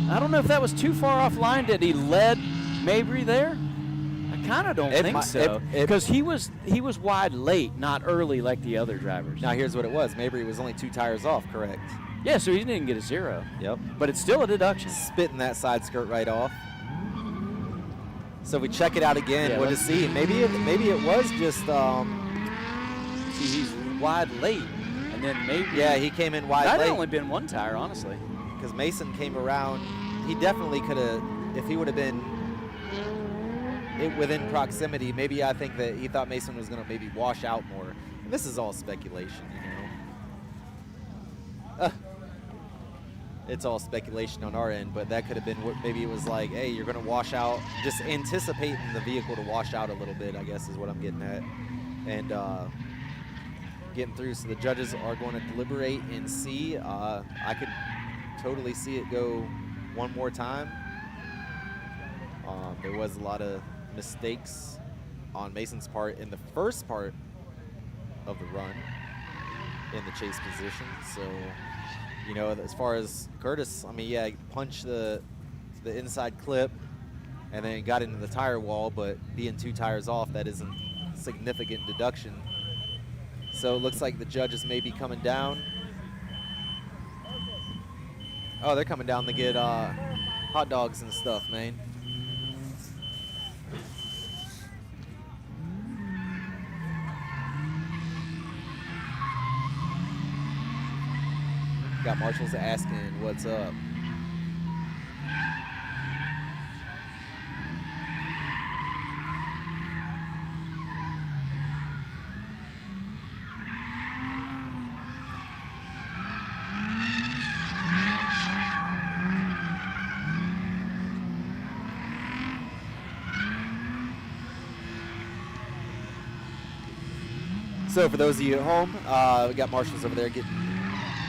I don't know if that was too far offline that he led Mavy there. I kind of don't think so because he was wide late, not early like the other drivers. Now here's what it was: Mavy was only 2 tires off, correct? Yeah, so he didn't get a 0. Yep. But it's still a deduction. Spitting that side skirt right off. So if we check it out again, we'll just see. Maybe it was just. See, he's wide late, and then maybe. Yeah, he came in wide late. That had only been 1 tire, honestly. Because Mason came around, he definitely could have. If he would have been within proximity, maybe I think that he thought Mason was going to maybe wash out more. And this is all speculation, It's all speculation on our end, but that could have been what maybe it was like, hey, you're going to wash out, just anticipating the vehicle to wash out a little bit, I guess is what I'm getting at. And getting through, so the judges are going to deliberate and see. I could totally see it go one more time. There was a lot of mistakes on Mason's part in the first part of the run in the chase position, so as far as Curtis, I mean, yeah, he punched the inside clip and then got into the tire wall, but being 2 tires off, that isn't significant deduction. So it looks like the judges may be coming down. Oh, they're coming down to get hot dogs and stuff, man. Got marshals asking what's up. So for those of you at home, we got marshals over there getting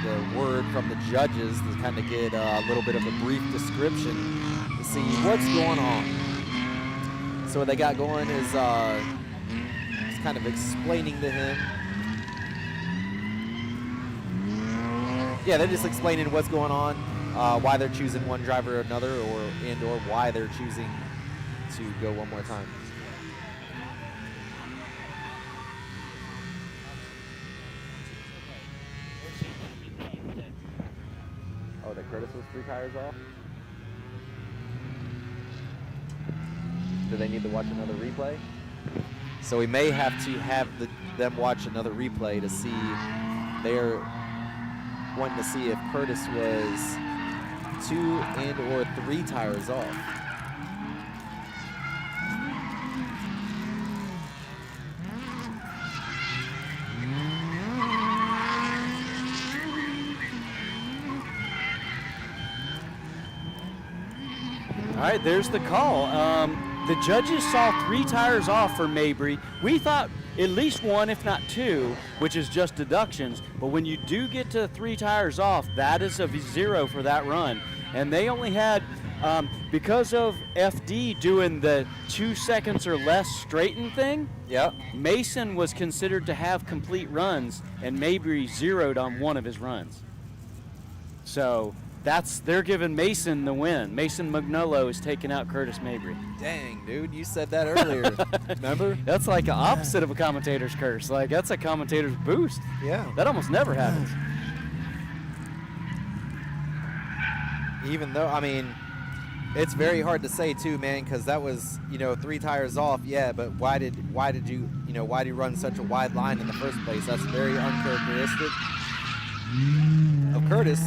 the word from the judges to kind of get a little bit of a brief description to see what's going on. So what they got going is just kind of explaining to him. Yeah, they're just explaining what's going on, why they're choosing one driver or another, or why they're choosing to go one more time. Oh, that Curtis was 3 tires off? Do they need to watch another replay? So we may have to have them watch another replay to see. They're wanting to see if Curtis was 2 and or 3 tires off. right, there's the call. The judges saw 3 tires off for Mabry. We thought at least 1, if not 2, which is just deductions. But when you do get to 3 tires off, that is a 0 for that run. And they only had, because of FD doing the 2 seconds or less straighten thing, Yep. Mason was considered to have complete runs, and Mabry zeroed on 1 of his runs. So they're giving Mason the win. Mason Magnolo is taking out Curtis Mabry. Dang, dude, you said that earlier. Remember? That's like the opposite of a commentator's curse. Like, that's a commentator's boost. Yeah. That almost never happens. Even though, I mean, it's very hard to say too, man, because that was, 3 tires off, yeah, but why did you run such a wide line in the first place? That's very uncharacteristic of Curtis.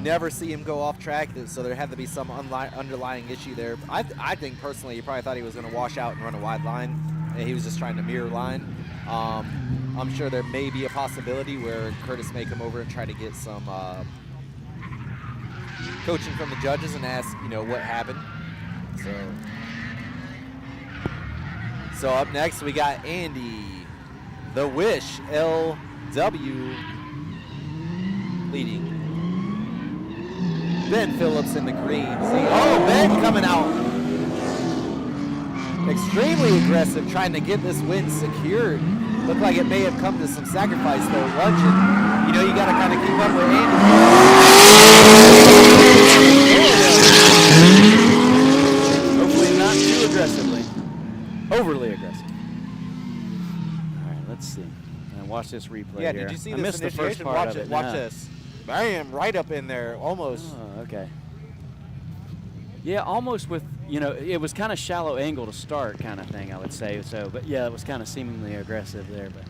Never see him go off track, so there had to be some underlying issue there. I think personally, he probably thought he was going to wash out and run a wide line, and he was just trying to mirror line. I'm sure there may be a possibility where Curtis may come over and try to get some coaching from the judges and ask, what happened. So up next we got Andy, the Wish LW leading. Ben Phillips in the green. Ben coming out extremely aggressive, trying to get this win secured. Looked like it may have come to some sacrifice though. Lunging. You got to kind of keep up with Andy. Hopefully not too aggressively. Overly aggressive. All right, let's see. And watch this replay Yeah, here. did you see I this missed the first initiation? part Watch of it. it. Watch No. this. Bam, right up in there, almost. Oh, okay. Yeah, almost with, it was kind of shallow angle to start kind of thing, I would say. So, but yeah, it was kind of seemingly aggressive there. But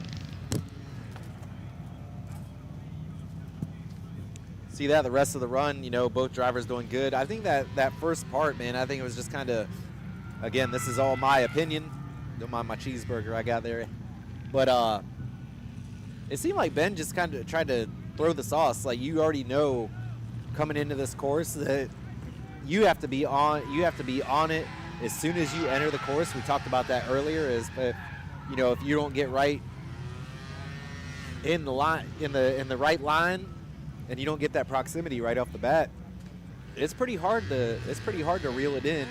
See that the rest of the run, both drivers doing good. I think that first part, man, I think it was just kind of, again, this is all my opinion. Don't mind my cheeseburger I got there. But it seemed like Ben just kind of tried to throw the sauce. Like, you already know coming into this course that you have to be on it as soon as you enter the course. We talked about that earlier, if you don't get right in the line, in the right line, and you don't get that proximity right off the bat, it's pretty hard to reel it in.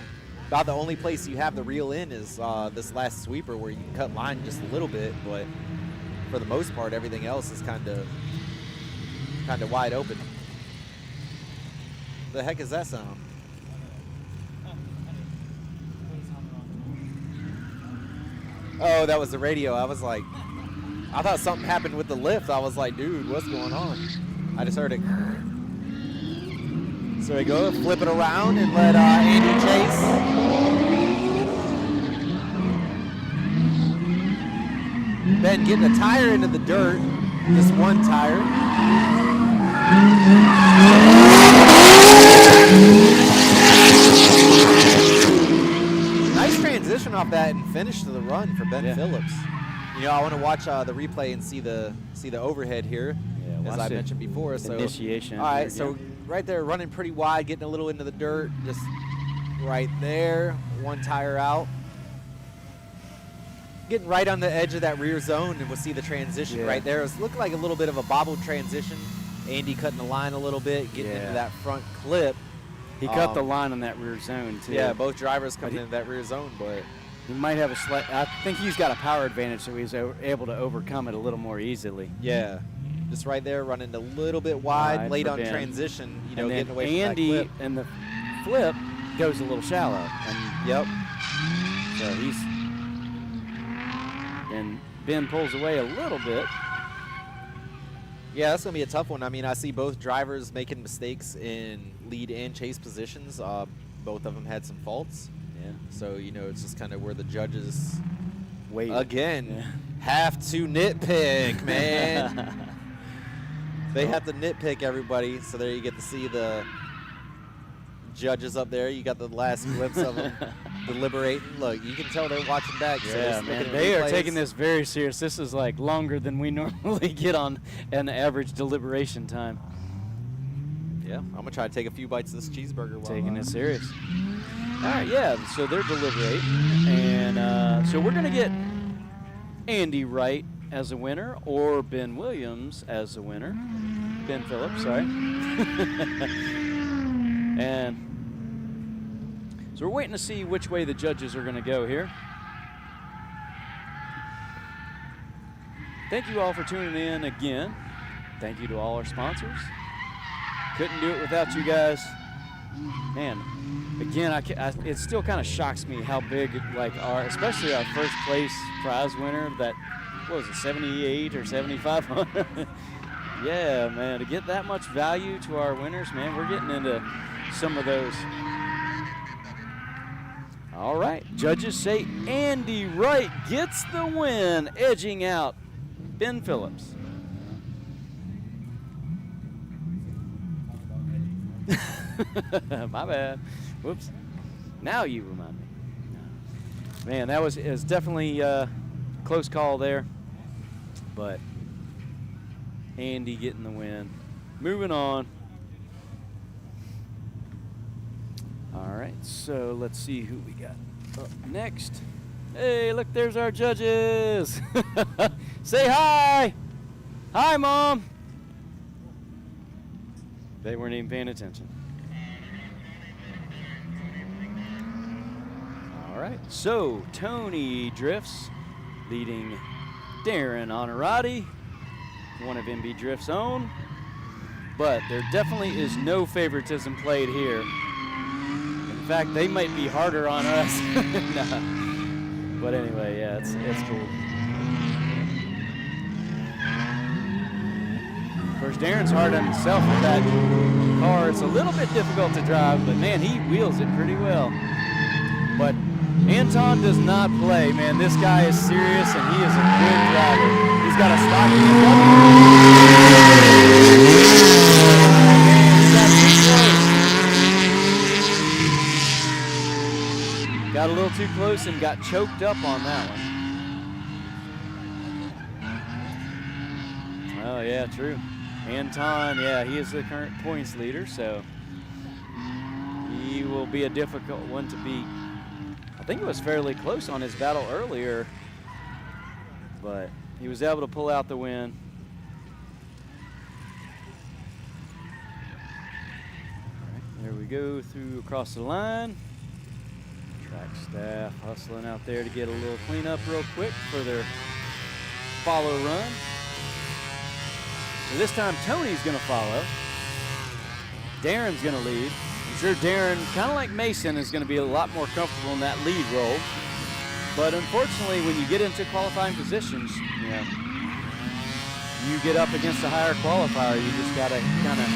About the only place you have to reel in is this last sweeper, where you can cut line just a little bit, but for the most part, everything else is kind of wide open. The heck is that sound? Oh, that was the radio. I was like, I thought something happened with the lift. I was like, dude, what's going on? I just heard it. So we go, flip it around and let Andy chase. Ben getting a tire into the dirt. Just one tire. Nice transition off that and finish to the run for Ben Phillips. I want to watch the replay and see the overhead here, as I mentioned before. So initiation. All right, so right there, running pretty wide, getting a little into the dirt, just right there, one tire out. Getting right on the edge of that rear zone, and we'll see the transition right there. It was looking like a little bit of a bobbled transition. Andy cutting the line a little bit, getting into that front clip. He cut the line on that rear zone, too. Yeah, both drivers coming into that rear zone, but he might have a slight, I think he's got a power advantage, so he's able to overcome it a little more easily. Yeah, just right there, running a little bit wide, late on transition, getting away from Andy that clip. and the flip goes a little shallow. And so and Ben pulls away a little bit. Yeah, that's going to be a tough one. I mean, I see both drivers making mistakes in lead and chase positions. Both of them had some faults. Yeah. So, it's just kind of where the judges, Wait. again, have to nitpick, man. They have to nitpick everybody. So there you get to see the judges up there. You got the last glimpse of them deliberating. Look, you can tell they're watching back. So Yeah, man, they are taking this very serious. This is like longer than we normally get on an average deliberation time. Yeah, I'm going to try to take a few bites of this cheeseburger. Taking it serious. All right, yeah, so they're deliberating. And so we're going to get Andy Wright as a winner or Ben Williams as a winner. Ben Phillips, sorry. And so we're waiting to see which way the judges are going to go here. Thank you all for tuning in again. Thank you to all our sponsors. Couldn't do it without you guys. Man, again, it still kind of shocks me how big, like, especially our first place prize winner, that, what was it, 78 or 7,500? Yeah, man, to get that much value to our winners, man, we're getting into some of those. All right, judges say Andy Wright gets the win, edging out Ben Phillips. My bad. Whoops. Now you remind me. Man, that was definitely a close call there. But Andy getting the win. Moving on. All right, so let's see who we got up next. Hey, look, there's our judges. Say hi. Hi, Mom. They weren't even paying attention. All right, so Tony drifts, leading Darren Honorati, one of MB Drift's own. But there definitely is no favoritism played here. In fact, they might be harder on us. Nah. But anyway, yeah, it's cool. Of course, Darren's hard on himself with that car. It's a little bit difficult to drive, but man, he wheels it pretty well. But Anton does not play, man. This guy is serious, and he is a good driver. He's got a stock Got a little too close and got choked up on that one. Oh, yeah, true. Anton, yeah, he is the current points leader, so he will be a difficult one to beat. I think it was fairly close on his battle earlier, but he was able to pull out the win. All right, there we go through across the line. Track staff hustling out there to get a little cleanup real quick for their follow run. So this time Tony's going to follow. Darren's going to lead. I'm sure Darren, kind of like Mason, is going to be a lot more comfortable in that lead role. But unfortunately, when you get into qualifying positions, you know, you get up against a higher qualifier. You just got to kind of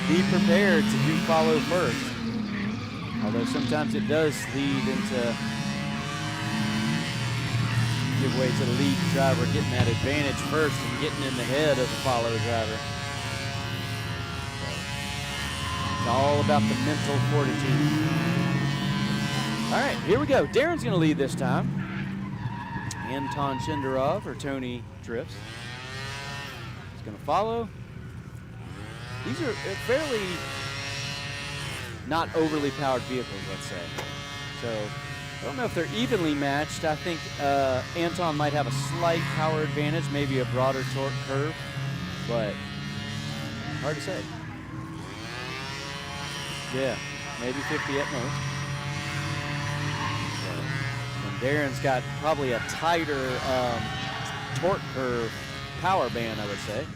be prepared to do follow first. Although sometimes it does lead into give way to the lead driver getting that advantage first and getting in the head of the follow driver. So it's all about the mental fortitude. All right, here we go. Darren's going to lead this time. Anton Shenderov, or Tony drifts. He's going to follow. These are fairly not overly powered vehicles, let's say. So I don't know if they're evenly matched. I think Anton might have a slight power advantage, maybe a broader torque curve, but hard to say. Yeah, maybe 50 at most. So, and Darren's got probably a tighter torque curve power band, I would say.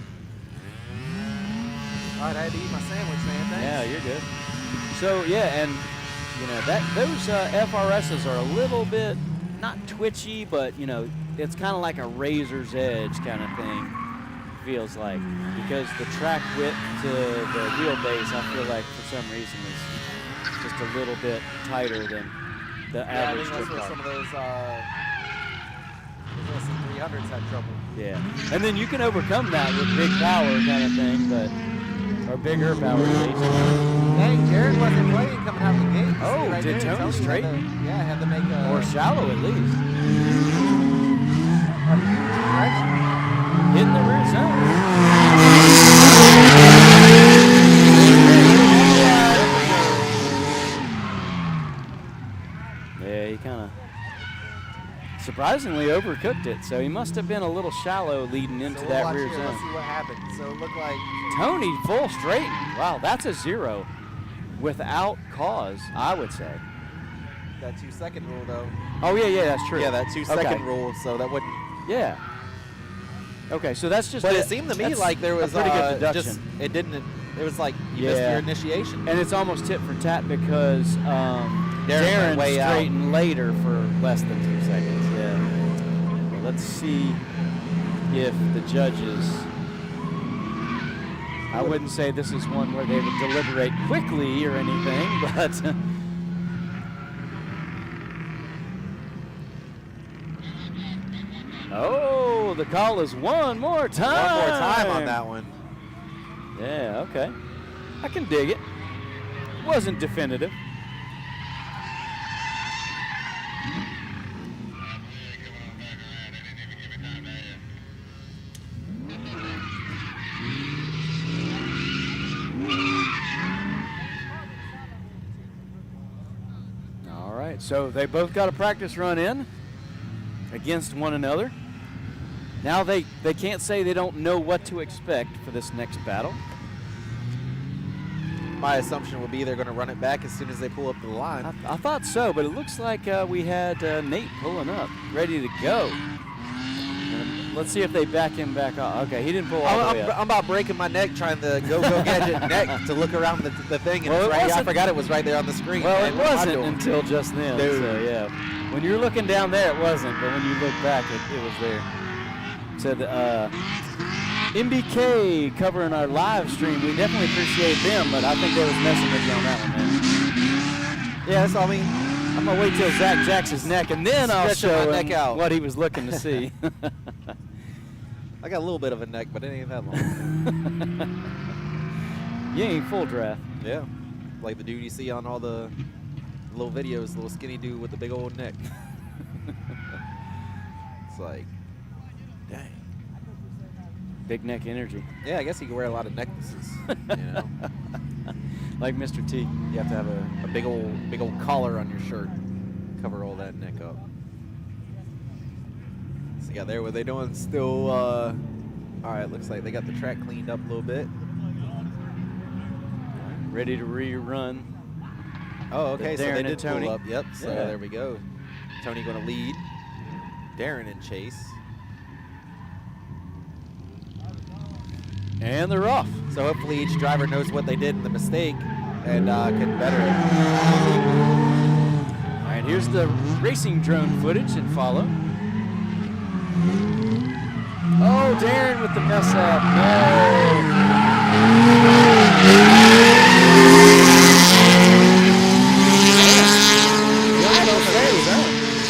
All right, I had to eat my sandwich, man. Thanks. Yeah, you're good. So yeah, and you know those FRSs are a little bit not twitchy, but you know it's kind of like a razor's edge kind of thing. Feels like, because the track width to the wheelbase, I feel like for some reason is just a little bit tighter than the average I think that's where some of those 300s had trouble. Yeah, and then you can overcome that with big power kind of thing, but or bigger power at least. Dang, Jared wasn't playing coming out the gate. Oh, right did there. Tony straighten? Yeah, had to make a... Or shallow at least. Direction. Hitting the rear zone. Yeah, he kind of surprisingly overcooked it, so he must have been a little shallow leading into So that watch rear here. zone. Let's see what happens. So it looked like Tony full straighten. Wow, that's a 0 without cause, I would say. that 2-second rule, though. Oh, yeah, that's true. Yeah, that 2-second Okay. rule, so that wouldn't. Yeah. Okay, so that's just. But it seemed to me like there was a pretty good deduction. just it didn't. It was like you missed your initiation. And it's almost tit for tat because Darren went way out. straightened later for less than 2 seconds. Yeah. Well, let's see if the judges. I wouldn't say this is one where they would deliberate quickly or anything, but. Oh, the call is one more time. One more time on that one. Yeah, okay. I can dig it. Wasn't definitive. All right, so they both got a practice run in against one another. Now they can't say they don't know what to expect for this next battle. My assumption would be they're going to run it back as soon as they pull up to the line. I thought so, but it looks like we had Nate pulling up, ready to go. Let's see if they back him back up. Okay, he didn't pull all the way up. I'm about breaking my neck trying to go gadget neck to look around the thing, and Well, it's it right. I wasn't- forgot it was right there on the screen. Well, man. it What am I wasn't doing? until just then. Dude. So yeah, when you're looking down there, it wasn't, but when you look back, it was there. Said MBK covering our live stream. We definitely appreciate them, but I think they was messing with you on that one, man. Yeah, that's all I mean. I'm gonna wait till Zach jacks his neck, and then I'll Stretching show my him neck out. what he was looking to see. I got a little bit of a neck, but it ain't that long. You ain't full draft. Yeah, like the dude you see on all the little videos, little skinny dude with the big old neck. It's like, dang. Big neck energy. Yeah, I guess you can wear a lot of necklaces. You know, Like Mr. T. you have to have a big old collar on your shirt, cover all that neck up. So yeah, there, what they doing? Still, all right. Looks like they got the track cleaned up a little bit. Ready to rerun. Oh, okay. So Darren they and did Tony. pull up. Yep. So Yeah. there we go. Tony going to lead. Darren in chase. And they're off. So hopefully each driver knows what they did in the mistake and can better it. All right, here's the racing drone footage and follow. Oh, Darren with the mess up.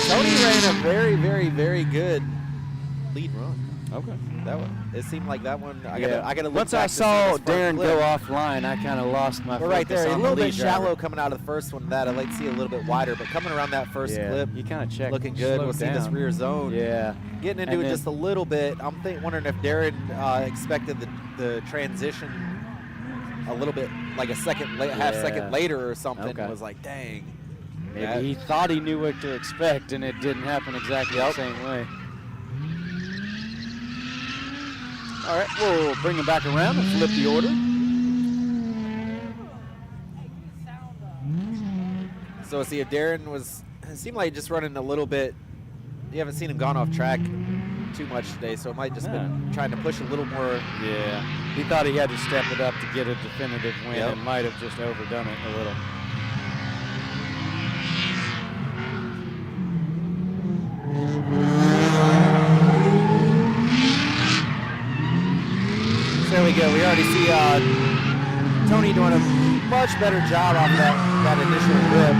Tony ran a very, very, very good lead run. Okay. That one. It seemed like that one. I gotta look Once back I to see saw this front Darren clip. go offline, I kind of lost my We're right focus there. A on little the bit lead driver. shallow coming out of the first one. That I'd like to see a little bit wider, but coming around that first clip, You kind of check. looking good. We'll see this rear zone. Yeah. Getting into And it then- just a little bit. I'm wondering if Darren expected the transition a little bit, like a half second later or something. Okay. Was like, dang. Maybe he thought he knew what to expect, and it didn't happen exactly the same way. All right, we'll bring him back around and flip the order. So see if Darren it seemed like just running a little bit. You haven't seen him gone off track too much today, so it might just been trying to push a little more. Yeah, he thought he had to step it up to get a definitive win, Yep. and might have just overdone it a little. There we go. We already see Tony doing a much better job off that initial whip.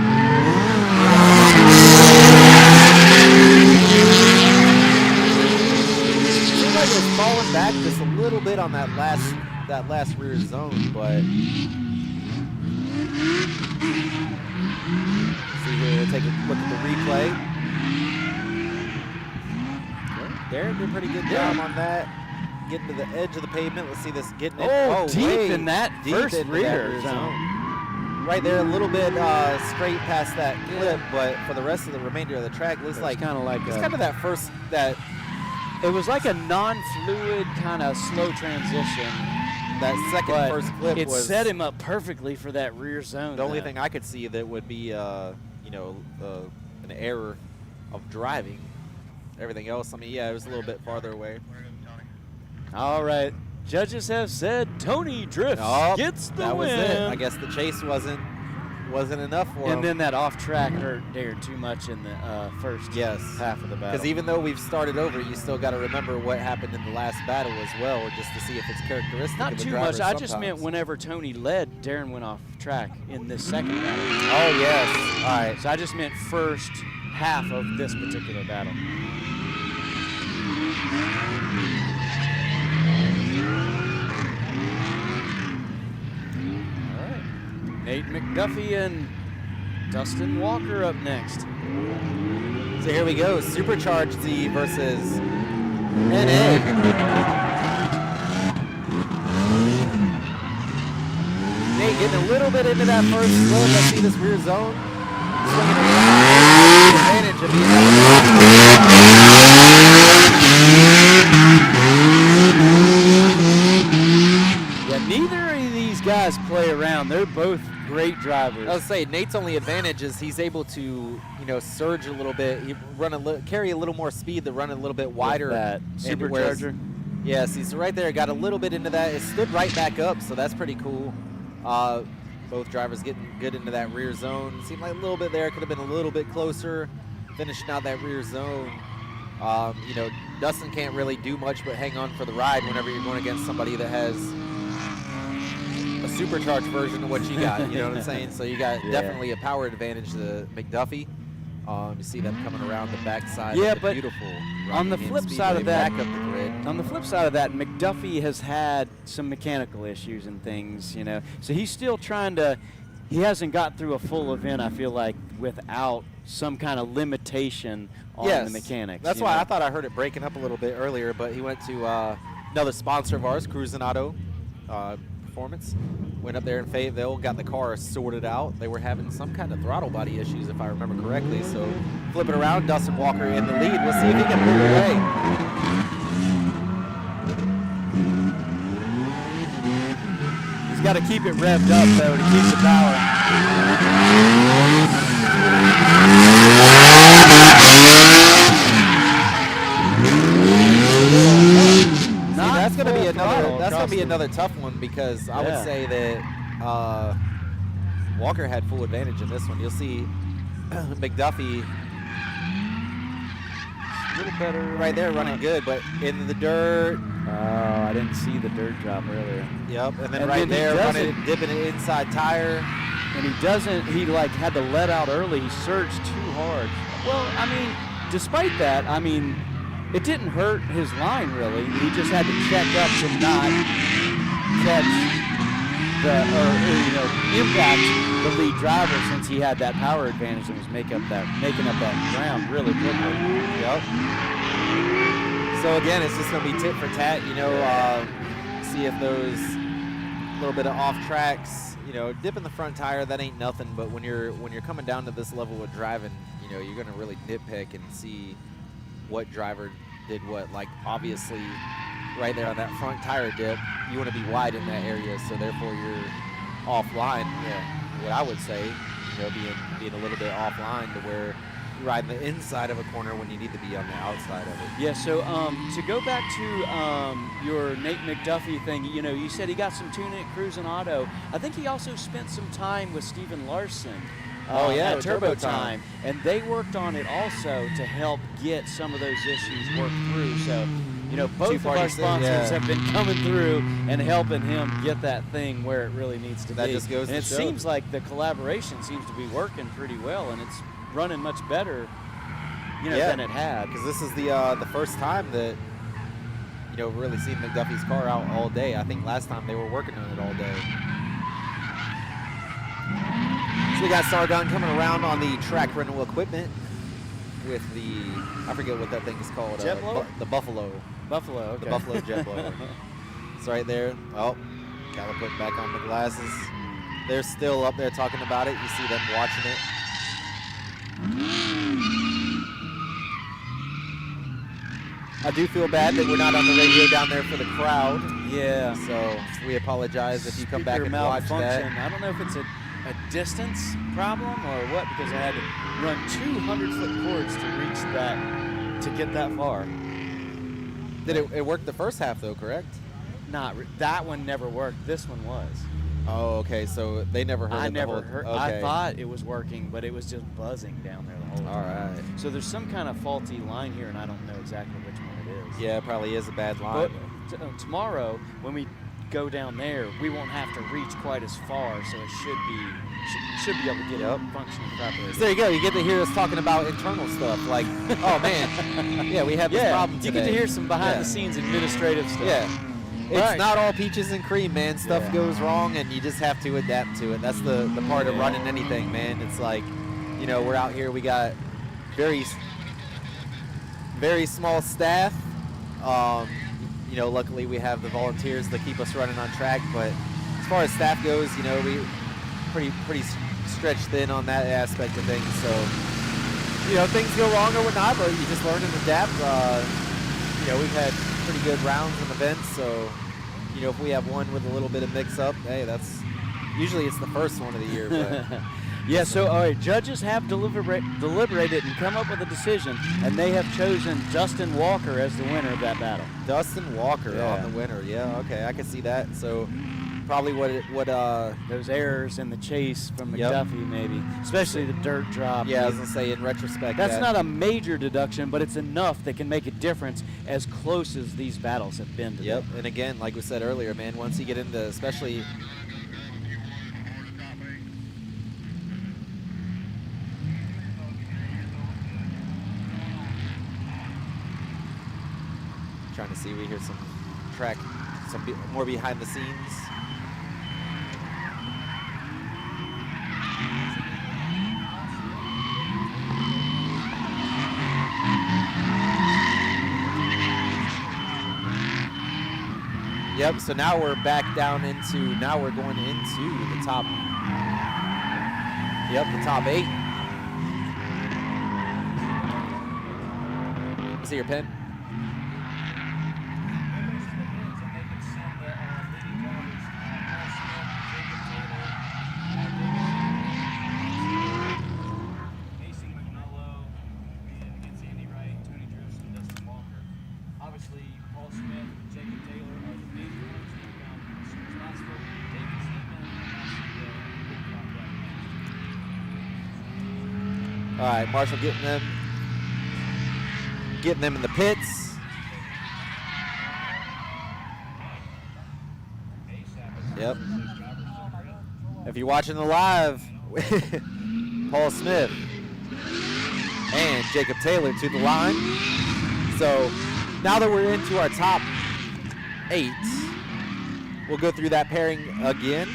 Seems like it was falling back just a little bit on that last rear zone, but see here. We'll take a look at the replay. Darren did a pretty good job on that. Getting to the edge of the pavement. Let's see this getting it. Deep way in that deep first into rear that zone. right there, a little bit straight past that clip, but for the rest of the remainder of the track, looks like kind of like it's kind of that first that it was like a non-fluid kind of slow transition. that second But first clip it was set him up perfectly for that rear zone. the only though. thing I could see that would be an error of driving. Everything else, I mean, yeah, it was a little bit farther away. All right, judges have said Tony Drifts gets the that win. was it. I guess the chase wasn't enough for him. And then that off track hurt Darren too much in the first half of the battle. Because even though we've started over, you still got to remember what happened in the last battle as well, just to see if it's characteristic Not of the too driver much. I just sometimes. meant whenever Tony led, Darren went off track in this second battle. Oh, yes. All right. So I just meant first half of this particular battle. All right. Nate McDuffy and Dustin Walker up next. So here we go. Supercharged Z versus NA. Nate getting a little bit into that first slope. Let's see this rear zone. Swinging around. Advantage of Yeah, neither of these guys play around. They're both great drivers. I was say Nate's only advantage is he's able to, surge a little bit. He carry a little more speed to run a little bit wider. With that And whereas- supercharger. Yes, he's right there. Got a little bit into that. It stood right back up, so that's pretty cool. Both drivers getting good into that rear zone. Seemed like a little bit there. Could have been a little bit closer, finishing out that rear zone. Dustin can't really do much but hang on for the ride whenever you're going against somebody that has a supercharged version of what you got. You know what I'm saying? So you got definitely a power advantage to McDuffy. You see them coming around the backside. Yeah, of the but beautiful on the Rockingham flip Speedway side of that, back up the grid. on the flip side of that, McDuffy has had some mechanical issues and things, So he's still trying to. He hasn't got through a full event, I feel like, without some kind of limitation on the mechanics. That's why I thought I heard it breaking up a little bit earlier, but he went to another sponsor of ours, Cruisin' Auto Performance. Went up there in Fayetteville, got the car sorted out. They were having some kind of throttle body issues, if I remember correctly. So flip it around, Dustin Walker in the lead. We'll see if he can move away. He's got to keep it revved up, though, to keep the power. That's gonna be another tough one because I would say that Walker had full advantage in this one. You'll see McDuffy A little better. right there running good, but in the dirt. Oh, I didn't see the dirt drop earlier. Yep, and then And right then he there does running, it. dipping an inside tire. And he had to let out early. He surged too hard. Well, despite that, it didn't hurt his line really. He just had to check up to not catch impact the lead driver since he had that power advantage and was making up that ground really quickly. Yep. So again, it's just gonna be tit for tat. See if those little bit of off tracks. Dipping the front tire, that ain't nothing. But when you're coming down to this level of driving, you're gonna really nitpick and see what driver did what. Like obviously, right there on that front tire dip, you want to be wide in that area, so therefore you're offline. Yeah, what I would say, being a little bit offline to where you're riding the inside of a corner when you need to be on the outside of it. Yeah, so to go back to your Nate McDuffie thing, you said he got some tuning at Cruisin' Auto. I think he also spent some time with Steven Larson. At with Turbo Turbo Time, Time. and they worked on it also to help get some of those issues worked through. So, both of our 246, sponsors yeah. have been coming through and helping him get that thing where it really needs to That be. just goes and to it show. seems like the collaboration seems to be working pretty well, and it's running much better, than it had. Because this is the first time that really seen McDuffie's car out all day. I think last time they were working on it all day. So we got Sargon coming around on the track rental equipment with I forget what that thing is called. Jet blower? The Buffalo. Buffalo, okay. The Buffalo jet blower. It's right there. Oh, gotta put back on the glasses. they're still up there talking about it. You see them watching it. I do feel bad that we're not on the radio down there for the crowd. Yeah. So we apologize if you come back Speaker and watch that. malfunction. I don't know if it's a distance problem or what, because I had to run 200-foot cords to reach that, to get that far. Did it worked the first half though, correct? That one never worked. This one was. Oh, okay. So they never heard I it the never whole- heard. Okay. I thought it was working, but it was just buzzing down there the whole time. All right. So there's some kind of faulty line here, and I don't know exactly which one it is. Yeah, it probably is a bad line. But tomorrow, when we go down there, we won't have to reach quite as far, so it should be able to get it functioning properly. So there you go. You get to hear us talking about internal stuff, like, oh man, yeah, we have this problem you today. get to hear some behind-the-scenes administrative stuff. Yeah. It's Right. not all peaches and cream, man. Stuff goes wrong, and you just have to adapt to it. That's the part of running anything, man. It's like, you know, we're out here. We got very small staff. You know, luckily we have the volunteers that keep us running on track. But as far as staff goes, you know, we pretty stretched thin on that aspect of things. So, you know, things go wrong or whatnot, but you just learn and adapt. You know, we've had pretty good rounds and events, so, you know, if we have one with a little bit of mix-up, hey, that's usually it's the first one of the year. But yeah, so all right, judges have deliberated and come up with a decision, and they have chosen Dustin Walker as the winner of that battle. Dustin Walker on the winner. Yeah, okay, I can see that. So probably what those errors in the chase from Yep. McDuffy, maybe, especially the dirt drop. yeah, I was gonna say in retrospect. That's not a major deduction, but it's enough that can make a difference as close as these battles have been to Yep, them. and again, like we said earlier, man, once you get into, especially. Trying to see, we hear some more behind the scenes. Yep, so now we're back down into, now we're going into the top, the top 8. See your pen? Obviously, Paul Smith, Jacob Taylor are the big ones that have found responsible. David Seaman, All right, Marshall getting them in the pits. Yep. If you're watching the live, Paul Smith and Jacob Taylor to the line. So now that we're into our top 8, we'll go through that pairing again.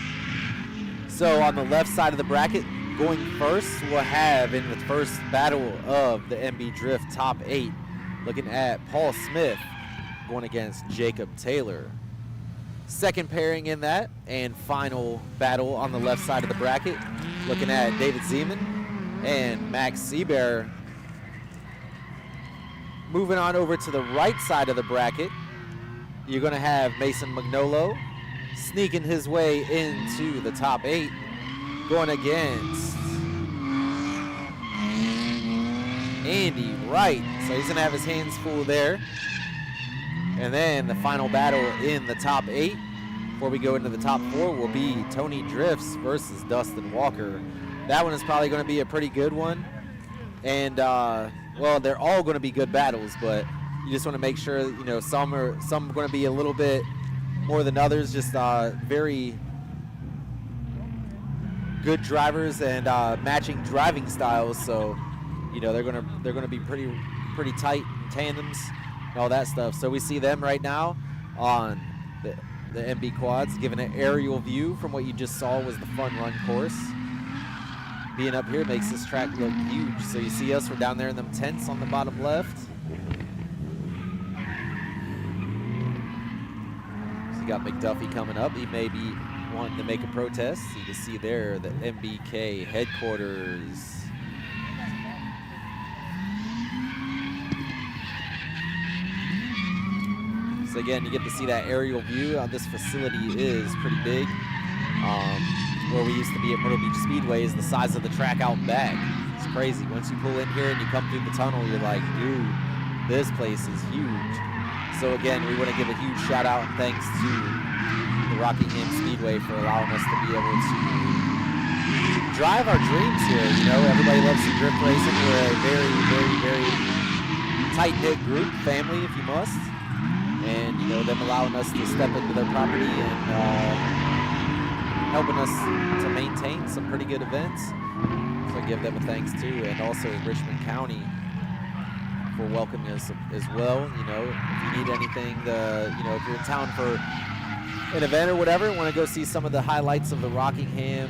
So on the left side of the bracket, going first, we'll have in the first battle of the MB Drift top 8, looking at Paul Smith going against Jacob Taylor. Second pairing in that and final battle on the left side of the bracket, looking at David Zeman and Max Seaber. Moving on over to the right side of the bracket, you're going to have Mason Magnolo sneaking his way into the top 8, going against Andy Wright. So he's going to have his hands full there. And then the final battle in the top 8, before we go into the top 4, will be Tony Drifts versus Dustin Walker. That one is probably going to be a pretty good one. And, well, they're all going to be good battles, but you just want to make sure, you know, some are going to be a little bit more than others, just very good drivers and matching driving styles. So, you know, they're going to be pretty tight tandems and all that stuff. So we see them right now on the MB quads, giving an aerial view from what you just saw was the fun run course. Being up here makes this track look huge. So you see us, we're down there in them tents on the bottom left. So you got McDuffy coming up. He may be wanting to make a protest. You can see there the MBK headquarters. So again, you get to see that aerial view. This facility is pretty big. Where we used to be at Myrtle Beach Speedway is the size of the track out back. It's crazy. Once you pull in here and you come through the tunnel, you're like, dude, this place is huge. So again, we want to give a huge shout out and thanks to the Rockingham Speedway for allowing us to be able to drive our dreams here. You know, everybody loves some drift racing. We're a very, very, very tight-knit group, family if you must. And, you know, them allowing us to step into their property and helping us to maintain some pretty good events. So I give them a thanks too. And also Richmond County for welcoming us as well. You know, if you need anything, you know, if you're in town for an event or whatever, want to go see some of the highlights of the Rockingham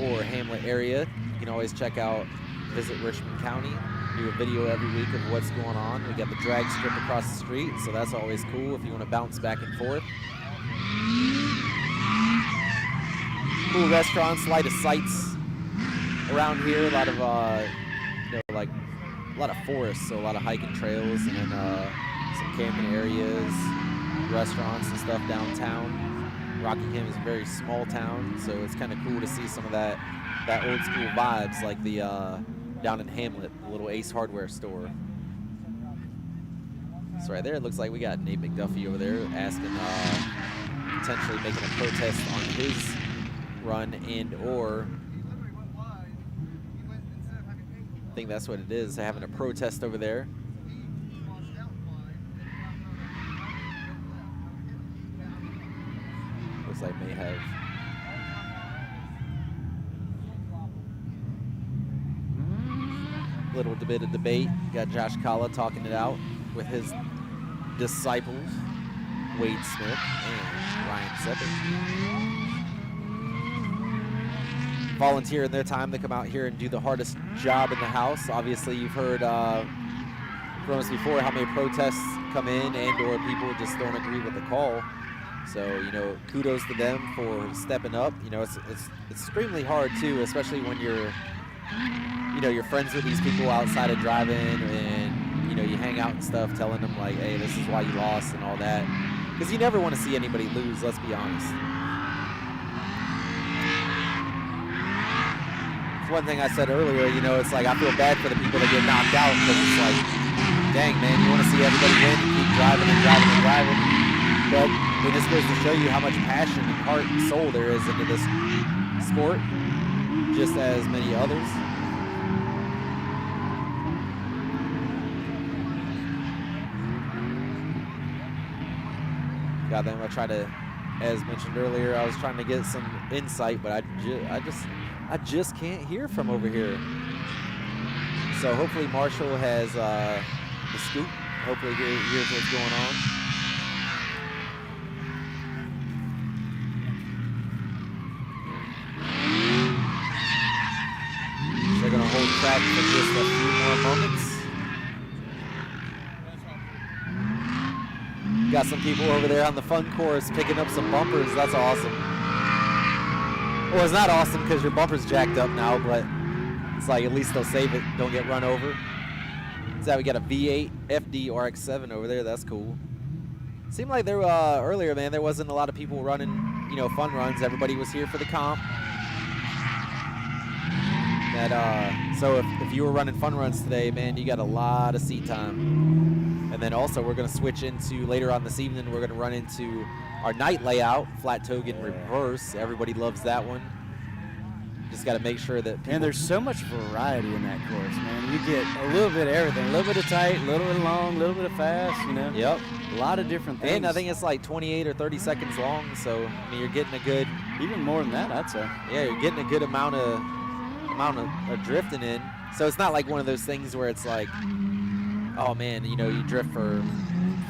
or Hamlet area, you can always check out, visit Richmond County. Do a video every week of what's going on. We got the drag strip across the street, so that's always cool if you want to bounce back and forth. Cool restaurants, light of sights around here. A lot of, you know, like a lot of forests, so a lot of hiking trails, and then some camping areas, restaurants and stuff downtown. Rockingham is a very small town, so it's kind of cool to see some of that old school vibes, like the down in Hamlet, the little Ace Hardware store. So right there, it looks like we got Nate McDuffy over there asking, potentially making a protest on his run or I think that's what it is, having a protest over there. Looks like may have a little bit of debate. Got Josh Kalla talking it out with his disciples, Wade Smith and Ryan Seppert. Volunteering their time to come out here and do the hardest job in the house. Obviously, you've heard from us before how many protests come in and or people just don't agree with the call. So, you know, kudos to them for stepping up. You know, it's extremely hard too, especially when you're, you know, you're friends with these people outside of driving and, you know, you hang out and stuff telling them like, hey, this is why you lost and all that. Because you never want to see anybody lose, let's be honest. One thing I said earlier, you know, it's like I feel bad for the people that get knocked out because it's like, dang, man, you want to see everybody win and keep driving and driving and driving. But it just goes to show you how much passion and heart and soul there is into this sport, just as many others. God, then I try to, as mentioned earlier, I was trying to get some insight, but I just can't hear from over here. So hopefully Marshall has the scoop. Hopefully here's what's going on. They're going to hold track for just a few more moments. Got some people over there on the fun course picking up some bumpers. That's awesome. Well, it's not awesome because your bumper's jacked up now, but it's like at least they'll save it, don't get run over. So we got a V8 FD RX-7 over there. That's cool. Seemed like there earlier, man, there wasn't a lot of people running, you know, fun runs. Everybody was here for the comp. So if you were running fun runs today, man, you got a lot of seat time. And then also we're going to switch into, later on this evening, we're going to run into our night layout, flat togan reverse. Everybody loves that one. Just got to make sure that people... And there's so much variety in that course, man. You get a little bit of everything. A little bit of tight, a little bit of long, a little bit of fast, you know. Yep. A lot of different things. And I think it's like 28 or 30 seconds long, so I mean, you're getting a good... Even more than that, I'd say. Yeah, you're getting a good amount of drifting in. So it's not like one of those things where it's like, oh man, you know, you drift for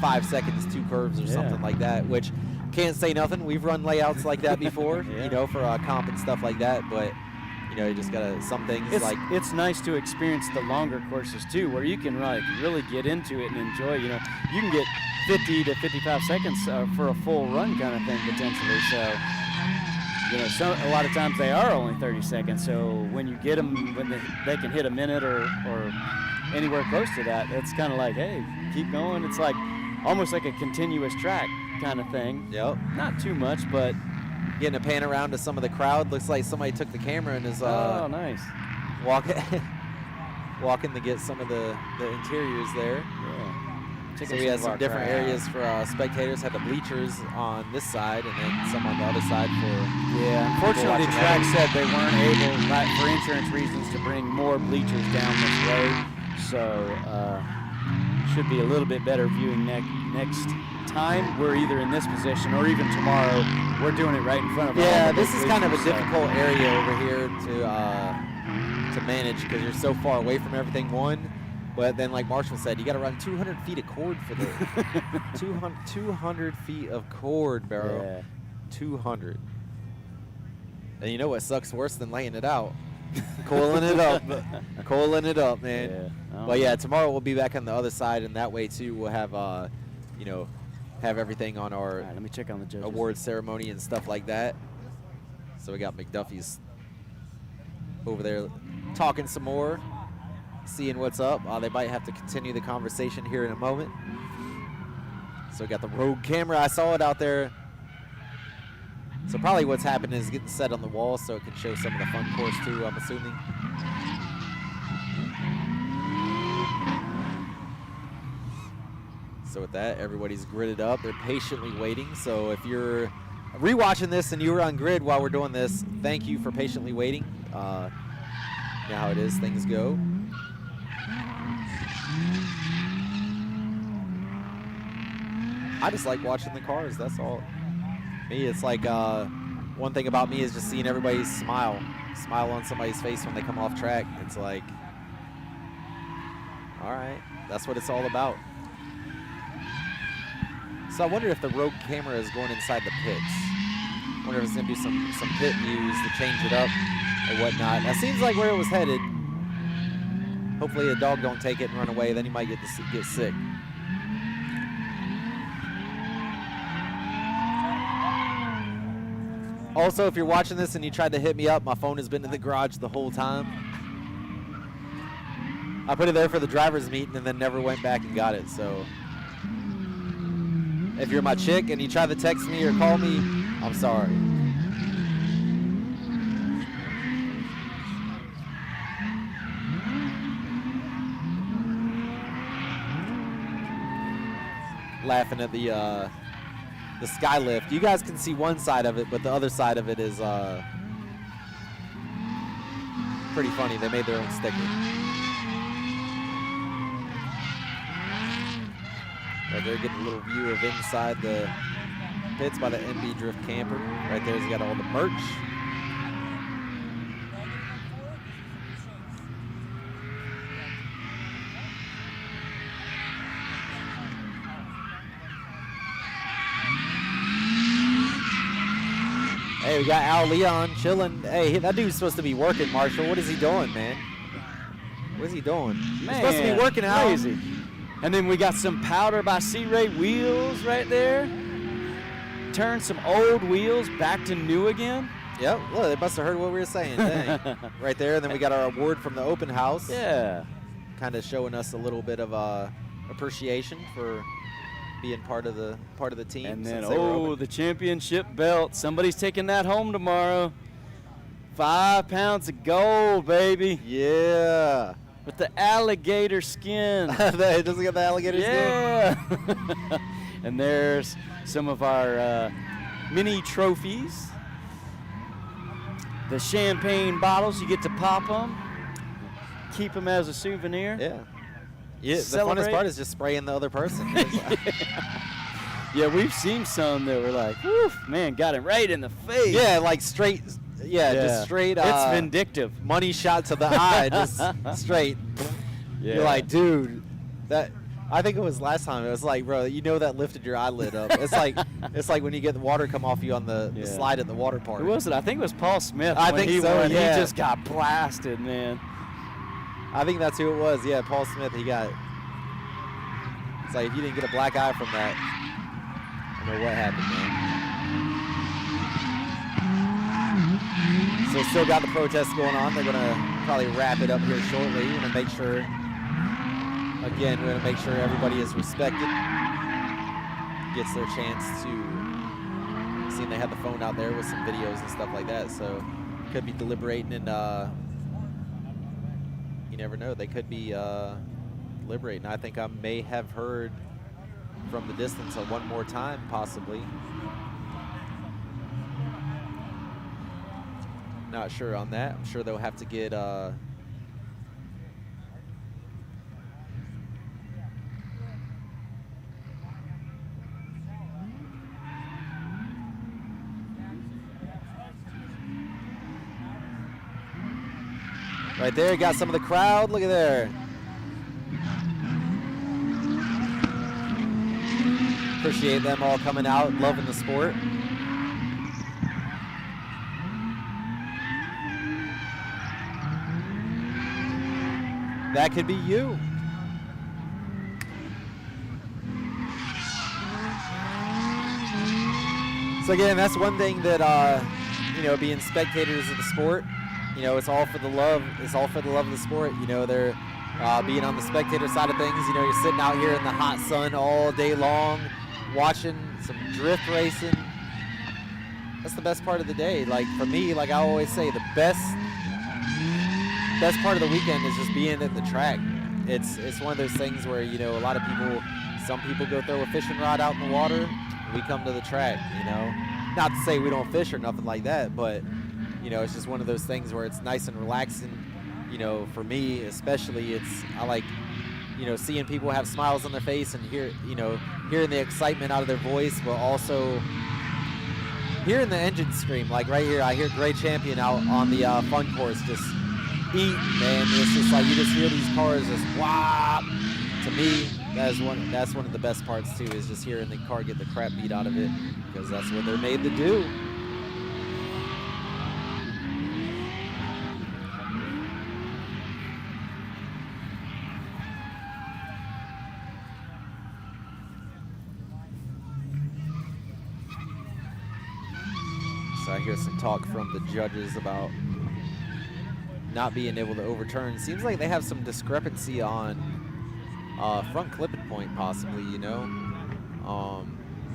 5 seconds, 2 curves or something like that, which can't say nothing. We've run layouts like that before, you know, for comp and stuff like that, but you know, you just gotta, some things it's nice to experience the longer courses too, where you can like really get into it and enjoy, you know, you can get 50 to 55 seconds for a full run kind of thing potentially, so. you know, a lot of times they are only 30 seconds. So when you get them, when they can hit a minute or anywhere close to that, it's kind of like, hey, keep going. It's like almost like a continuous track kind of thing. Yep. Not too much, but getting a pan around to some of the crowd. Looks like somebody took the camera and is oh, nice. walking to get some of the interiors there. Yeah. So we had some different areas for spectators. Had the bleachers on this side and then some on the other side for. Yeah, unfortunately the track said they weren't able, for insurance reasons, to bring more bleachers down this way. So should be a little bit better viewing next time. We're either in this position or even tomorrow we're doing it right in front of us. Yeah, this is kind of a difficult area over here to manage because you're so far away from everything. But then, like Marshall said, you got to run 200 feet of cord for the 200 feet of cord, Barrow. Yeah. 200. And you know what sucks worse than laying it out? Coiling it up, man. Yeah. But yeah, tomorrow we'll be back on the other side, and that way too we'll have, have everything on our let me check on the judges. award ceremony and stuff like that. So we got McDuffy's over there talking some more, seeing what's up. They might have to continue the conversation here in a moment. So we got the rogue camera. I saw it out there. So probably what's happened is getting set on the wall so it can show some of the fun course too, I'm assuming. So with that, everybody's gridded up. They're patiently waiting. So if you're rewatching this and you were on grid while we're doing this, thank you for patiently waiting. You know how it is, things go. I just like watching the cars, that's all. Me, it's like one thing about me is just seeing everybody smile on somebody's face when they come off track. It's like, all right, that's what it's all about. So I wonder if the rogue camera is going inside the pits. I wonder if it's gonna do some pit views to change it up or whatnot. That seems like where it was headed. Hopefully a dog don't take it and run away, then you might get sick. Also, if you're watching this and you tried to hit me up, my phone has been in the garage the whole time. I put it there for the driver's meeting and then never went back and got it, so. If you're my chick and you try to text me or call me, I'm sorry. Laughing at the skylift. You guys can see one side of it, but the other side of it is pretty funny. They made their own sticker. Right there, getting a little view of inside the pits by the MB Drift camper. Right there, he's got all the merch. Hey, we got Al Leon chilling. Hey, that dude's supposed to be working, Marshall. What is he doing, man? What is he doing? He's supposed to be working, Al. Crazy. And then we got some powder by C-Ray wheels right there. Turned some old wheels back to new again. Yep, look, they must have heard what we were saying. Dang. Right there, and then we got our award from the open house. Yeah. Kind of showing us a little bit of appreciation for being part of the team. And then, the championship belt. Somebody's taking that home tomorrow. 5 pounds of gold, baby. Yeah. With the alligator skin. It doesn't get the alligator skin? Yeah. And there's some of our mini trophies. The champagne bottles, you get to pop them. Keep them as a souvenir. Yeah. Yeah, the funnest part is just spraying the other person. Yeah, we've seen some that were like, woof, man, got him right in the face. Yeah, like straight. Yeah, just straight. It's vindictive. Money shot to the eye, just straight. Yeah. You're like, dude, that. I think it was last time. It was like, bro, you know that lifted your eyelid up. It's like when you get the water come off you on the slide at the water park. Who was it? I think it was Paul Smith. I think so. Won. Yeah. He just got blasted, man. I think that's who it was. Yeah, Paul Smith. He got. It's like if you didn't get a black eye from that, I don't know what happened, man. So still got the protests going on. They're gonna probably wrap it up here shortly. We're gonna make sure, again, we're gonna make sure everybody is respected, gets their chance to. Seeing they have the phone out there with some videos and stuff like that, so could be deliberating and you never know. They could be deliberating. I think I may have heard from the distance one more time, possibly. Not sure on that. I'm sure they'll have to get right there, you got some of the crowd. Look at there. Appreciate them all coming out, loving the sport. That could be you. So again, that's one thing that, you know, being spectators of the sport, you know, it's all for the love. It's all for the love of the sport. You know, they're being on the spectator side of things. You know, you're sitting out here in the hot sun all day long, watching some drift racing. That's the best part of the day. Like for me, like I always say, the best part of the weekend is just being at the track. It's one of those things where, you know, a lot of people, some people go throw a fishing rod out in the water. We come to the track, you know. Not to say we don't fish or nothing like that, but you know, it's just one of those things where it's nice and relaxing. You know, for me especially, I like, you know, seeing people have smiles on their face and hearing the excitement out of their voice, but also hearing the engine scream. Like right here, I hear Gray Champion out on the fun course just eating, man. It's just like you just hear these cars just whop. To me, that's one of the best parts too, is just hearing the car get the crap beat out of it, because that's what they're made to do. So I hear some talk from the judges about not being able to overturn. Seems like they have some discrepancy on front clipping point, possibly, you know.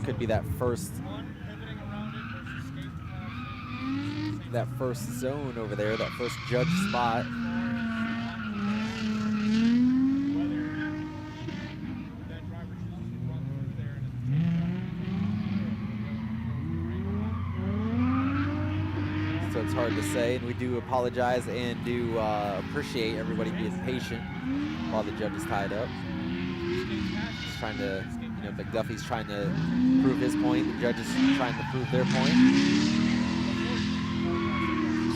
Could be that first zone over there, that first judge spot. So it's hard to say, and we do apologize and do appreciate everybody being patient while the judge is tied up. Just trying to, you know, McDuffy's trying to prove his point, the judge is trying to prove their point.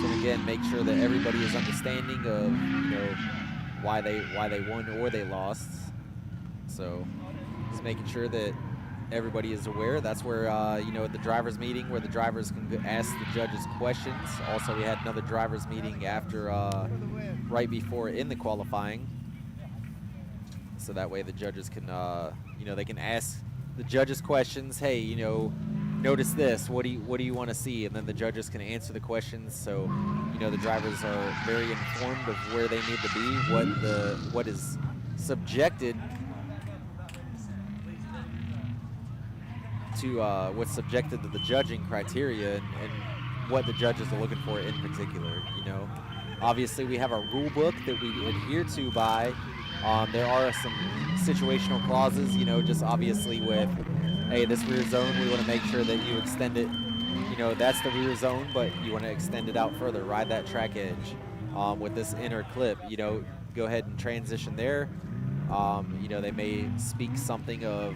So again, make sure that everybody is understanding of, you know, why they won or they lost. So just making sure that everybody is aware. That's where, you know, at the drivers' meeting, where the drivers can ask the judges questions. Also, we had another drivers' meeting after, right before in the qualifying. So that way the judges can, you know, they can ask the judges questions. Hey, you know, notice this. What do you want to see? And then the judges can answer the questions. So, you know, the drivers are very informed of where they need to be, what is subjected to what's subjected to the judging criteria, and what the judges are looking for in particular. You know, obviously we have our rule book that we adhere to by. There are some situational clauses, you know, just obviously with, hey, this rear zone, we want to make sure that you extend it. You know, that's the rear zone, but you want to extend it out further, ride that track edge. With this inner clip, you know, go ahead and transition there. You know, they may speak something of,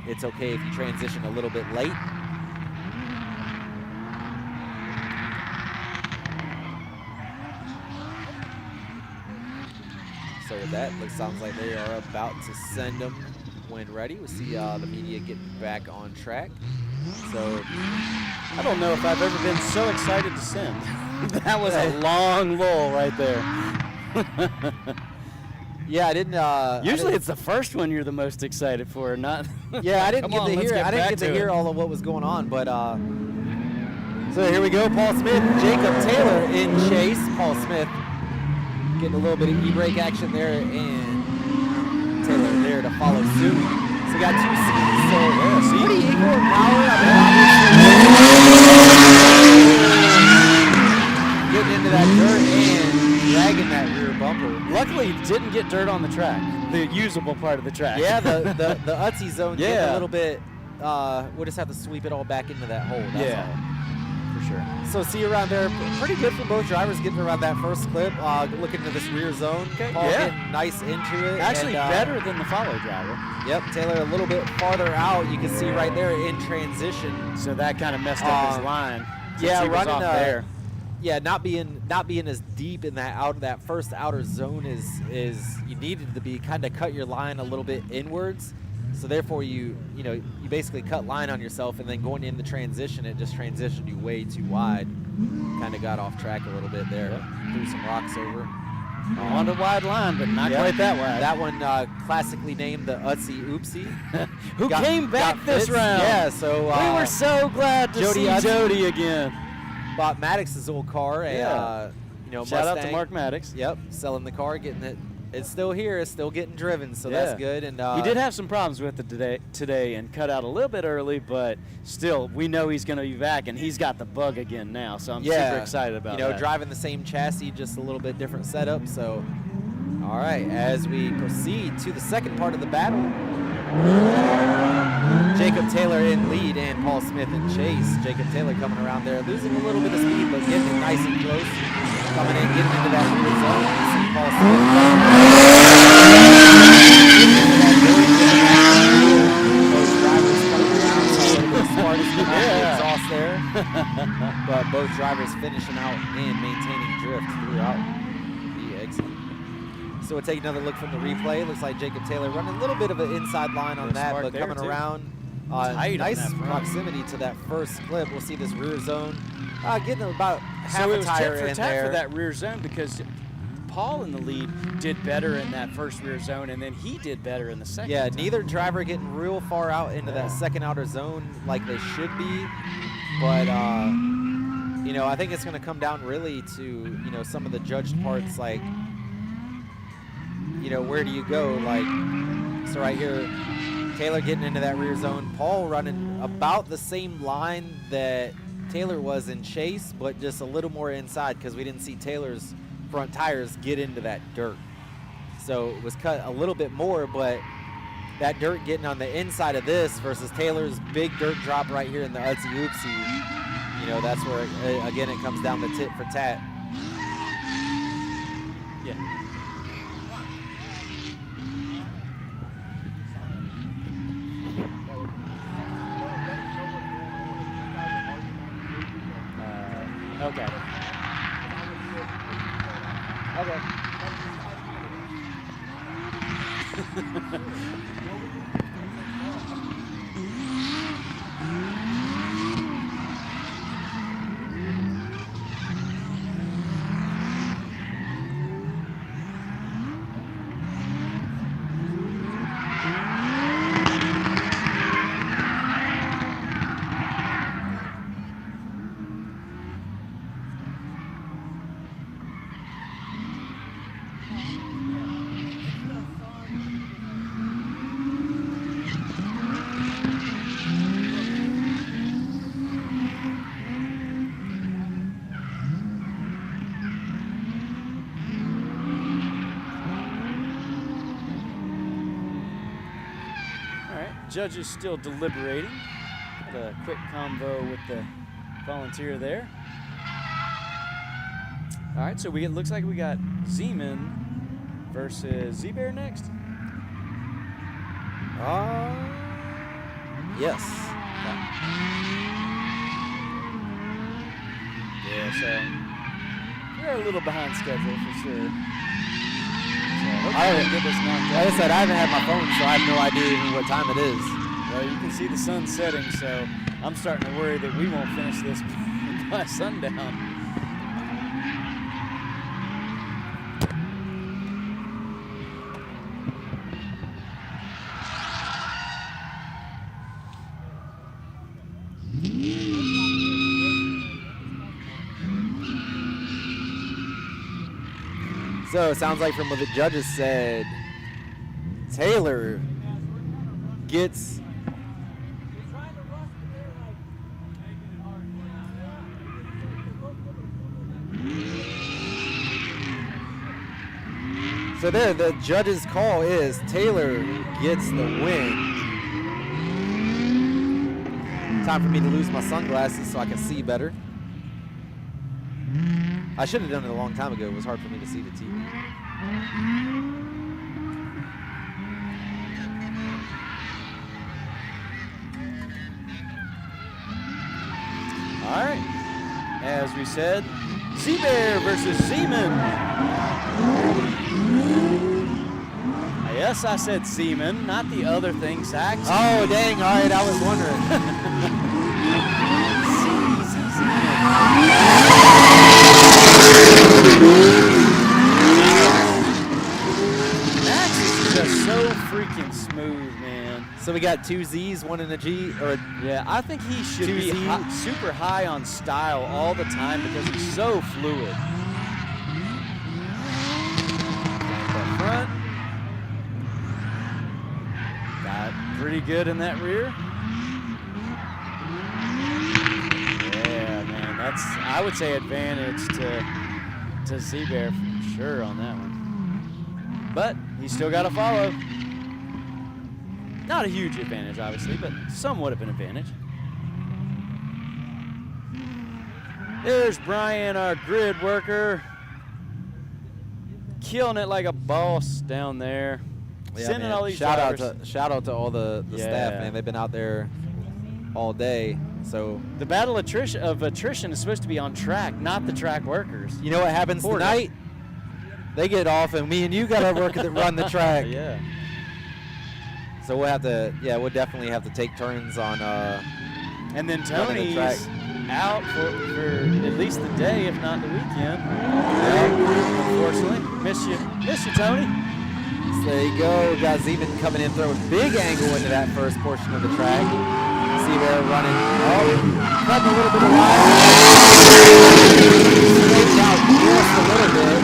it's okay if you transition a little bit late. So with that, it sounds like they are about to send them when ready. We'll see the media getting back on track. So I don't know if I've ever been so excited to send. That was a long lull right there. Yeah, I didn't. Usually it's the first one you're the most excited for, not. Yeah, I didn't get to hear. I didn't get to hear it. all of what was going on, but So here we go, Paul Smith, Jacob Taylor in chase. Paul Smith getting a little bit of e-brake action there, and Taylor there to follow suit. So we got 2 seats, so pretty equal in power. Getting into that dirt and dragging that rear bumper. Luckily, didn't get dirt on the track, the usable part of the track. Yeah, the Utsy zone getting Yeah. a little bit, we'll just have to sweep it all back into that hole, that's all. For sure. So see around there, pretty good for both drivers getting around that first clip. Looking to this rear zone. Paul getting nice into it. Actually and, better than the follow driver. Yep, Taylor a little bit farther out. You can see right there in transition. So that kind of messed up his line. Yeah, he was running off there. Yeah, not being as deep in that first outer zone is you needed to be. Kind of cut your line a little bit inwards. So therefore, you basically cut line on yourself, and then going in the transition, it just transitioned you way too wide. Kind of got off track a little bit there. Threw some rocks over. On the wide line, but not quite that wide. That one classically named the Utsy Oopsie. Who came back this Fitz. round. Yeah, so we were so glad to Jody see Utsy Jody again. bought Maddox's old car. Yeah. Shout Shout out Mustang. to Mark Maddox. Yep, selling the car, getting it. It's still here. It's still getting driven, so that's good. And he did have some problems with it today and cut out a little bit early, but still, we know he's going to be back, and he's got the bug again now. So I'm super excited about that. Driving the same chassis, just a little bit different setup. So, all right, as we proceed to the second part of the battle, Jacob Taylor in lead and Paul Smith in chase. Jacob Taylor coming around there, losing a little bit of speed, but getting it nice and close. Coming in, getting into that rear zone. You see Paul Smith. Both drivers coming around, so a little bit smart as the exhaust there. But both drivers finishing out and maintaining drift throughout the exit. So we'll take another look from the replay. Looks like Jacob Taylor running a little bit of an inside line on that, but coming around. Nice proximity to that first clip. We'll see this rear zone getting about half a tire in there. For that rear zone because Paul in the lead did better in that first rear zone, and then he did better in the second. Yeah, neither driver getting real far out into that second outer zone like they should be. But, I think it's going to come down really to, some of the judged parts like, where do you go? Like, so right here, Taylor getting into that rear zone. Paul running about the same line that Taylor was in chase, but just a little more inside because we didn't see Taylor's front tires get into that dirt. So it was cut a little bit more, but that dirt getting on the inside of this versus Taylor's big dirt drop right here in the Utsy Oopsie, that's where, again, it comes down to tit for tat. Yeah. Okay. Judges still deliberating. Had a quick convo with the volunteer there. All right, so it looks like we got Zeman versus Seaber next. Yes. Yeah, so we're a little behind schedule for sure. Like I said, I haven't had my phone, so I have no idea even what time it is. Well, you can see the sun setting, so I'm starting to worry that we won't finish this by sundown. So it sounds like from what the judges said, Taylor gets so there the judge's call is Taylor gets the win. Time for me to lose my sunglasses so I can see better. I should have done it a long time ago. It was hard for me to see the TV. All right. As we said, Seaber versus Zeman. Yes, I said Zeman, not the other thing, Sax. Oh, dang. All right, I was wondering. Max is just so freaking smooth, man. So we got 2 Z's, 1 in a G, or Yeah, I think he should 2 be Z. super high on style all the time because he's so fluid. Back front. Got pretty good in that rear. Yeah, man, that's, I would say, advantage to Seaber for sure on that one. But he's still got to follow. Not a huge advantage, obviously, but somewhat of an advantage. There's Brian, our grid worker. Killing it like a boss down there. Yeah, Sending man. all these shout drivers. out to all the Yeah. staff, man. They've been out there all day. So The battle of attrition is supposed to be on track, not the track workers. you know what happens Hora. tonight? They get off, and me and you got to work at run the track. Yeah. So we'll have to, we'll definitely have to take turns on. And then Running the track. Tony's out for at least the day, if not the weekend. Unfortunately, miss you, Tony. So there you go. We got Zeman coming in, throwing big angle into that first portion of the track. Seaber running. Oh, cutting a little bit of line. Straightened out just a little bit.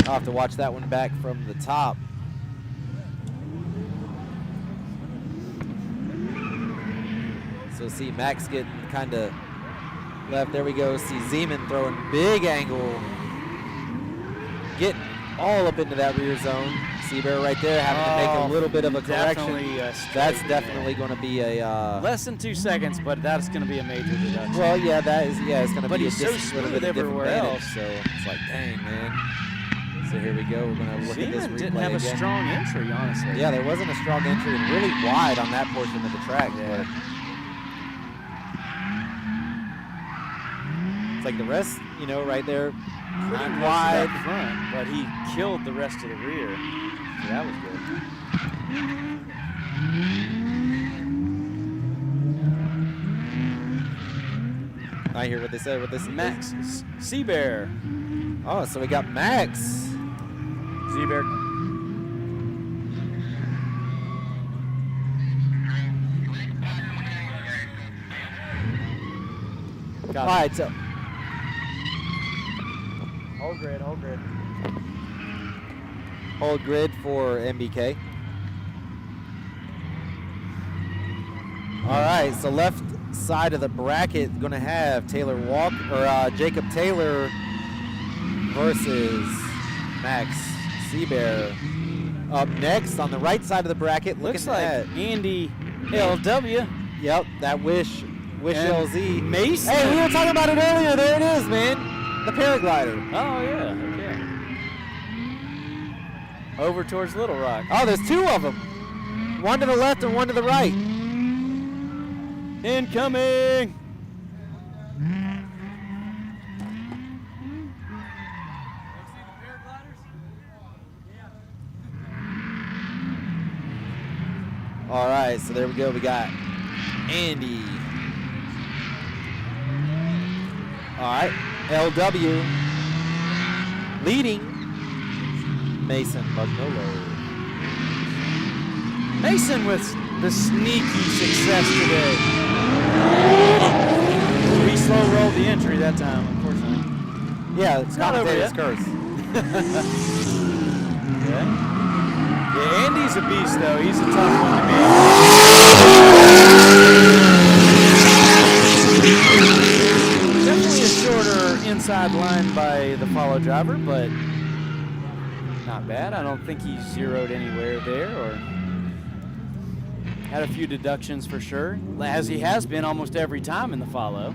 I'll have to watch that one back from the top. So see Max getting kind of left. There we go. See Zeman throwing big angle. Getting all up into that rear zone. Seaber right there having to make a little bit of a correction. That's definitely going to be a less than 2 seconds, but that's going to be a major deduction. well, yeah, that is it's going to But be he's a so little bit smooth of different everywhere advantage, else. So it's like, dang, man. So here we go. We're going to look at this Zeman replay didn't have a again. strong entry, honestly. Yeah, there wasn't a strong entry and really wide on that portion of the track. Yeah. But it's like the rest, right there, pretty Not wide. up front, but he killed the rest of the rear. So that was good. I hear what they said. Max Seaber. Oh, so we got Max. Seaber. All right, so Hold grid. hold grid for MBK. All right, so left side of the bracket going to have Jacob Taylor versus Max Seaber. Up next on the right side of the bracket, Looks looking like at Andy LW. Yep, that Wish And LZ. Mason. Hey, we were talking about it earlier. There it is, man. The paraglider. Oh, yeah. Okay. Over towards Little Rock. Oh, there's 2 of them. One to the left and one to the right. Incoming. All right, so there we go. We got Andy. All right, LW leading Mason Magnolo. Mason with the sneaky success today. We slow rolled the entry that time, unfortunately. Yeah, it's not over commentator's yet. curse. Okay. Yeah, Andy's a beast, though. He's a tough one to beat. Definitely a shorter inside line by the follow driver, but not bad. I don't think he zeroed anywhere there or had a few deductions for sure, as he has been almost every time in the follow.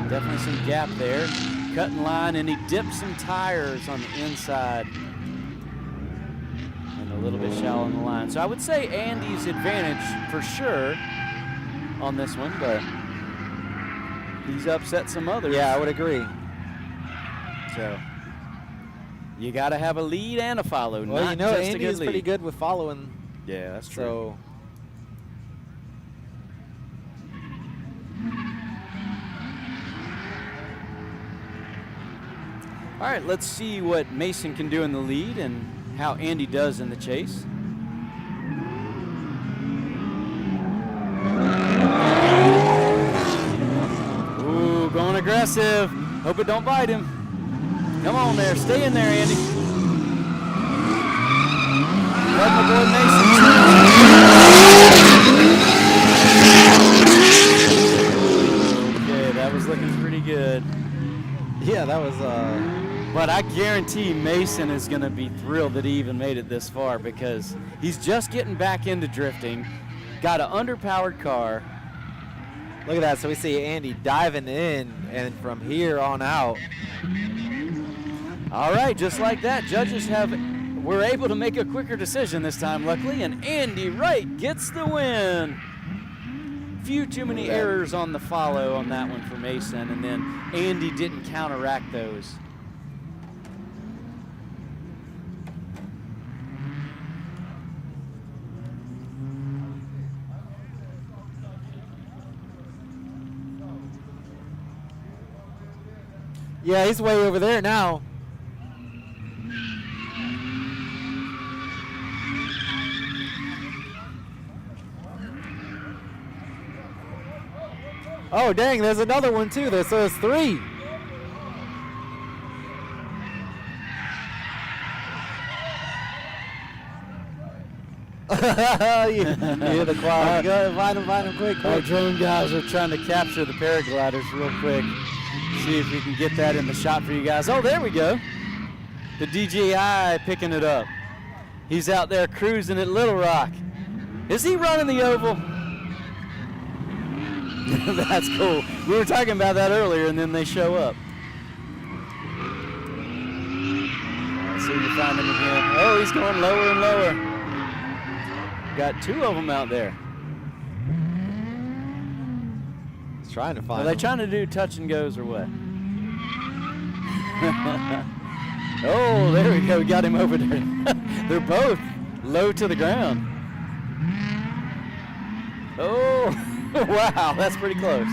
Definitely some gap there. Cutting line, and he dipped some tires on the inside. And a little bit shallow on the line. So I would say Andy's advantage for sure on this one, but he's upset some others. Yeah, I would agree. So you got to have a lead and a follow, Well, not you know, just a Andy good is pretty lead. good with following. Yeah, that's true. So all right, let's see what Mason can do in the lead and how Andy does in the chase. Ooh, going aggressive. Hope it don't bite him. Come on there, stay in there, Andy. Let my boy Mason. Okay, that was looking pretty good. yeah, that was But I guarantee Mason is going to be thrilled that he even made it this far because he's just getting back into drifting, got an underpowered car. look at that. So we see Andy diving in, and from here on out. All right, just like that, judges were able to make a quicker decision this time, luckily, and Andy Wright gets the win. Few too many errors on the follow on that one for Mason, and then Andy didn't counteract those. Yeah, he's way over there now. Oh, dang, there's another one too. So there's 3. you hear the crowd. Go find him quick. Our drone guys are trying to capture the paragliders real quick. See if we can get that in the shot for you guys. Oh, there we go. The DJI picking it up. He's out there cruising at Little Rock. Is he running the oval? That's cool. We were talking about that earlier, and then they show up. See if you find him again. Oh, he's going lower and lower. Got 2 of them out there. He's trying to find Are they him. trying to do touch and goes or what? Oh, there we go. We got him over there. They're both low to the ground. Oh, wow. That's pretty close.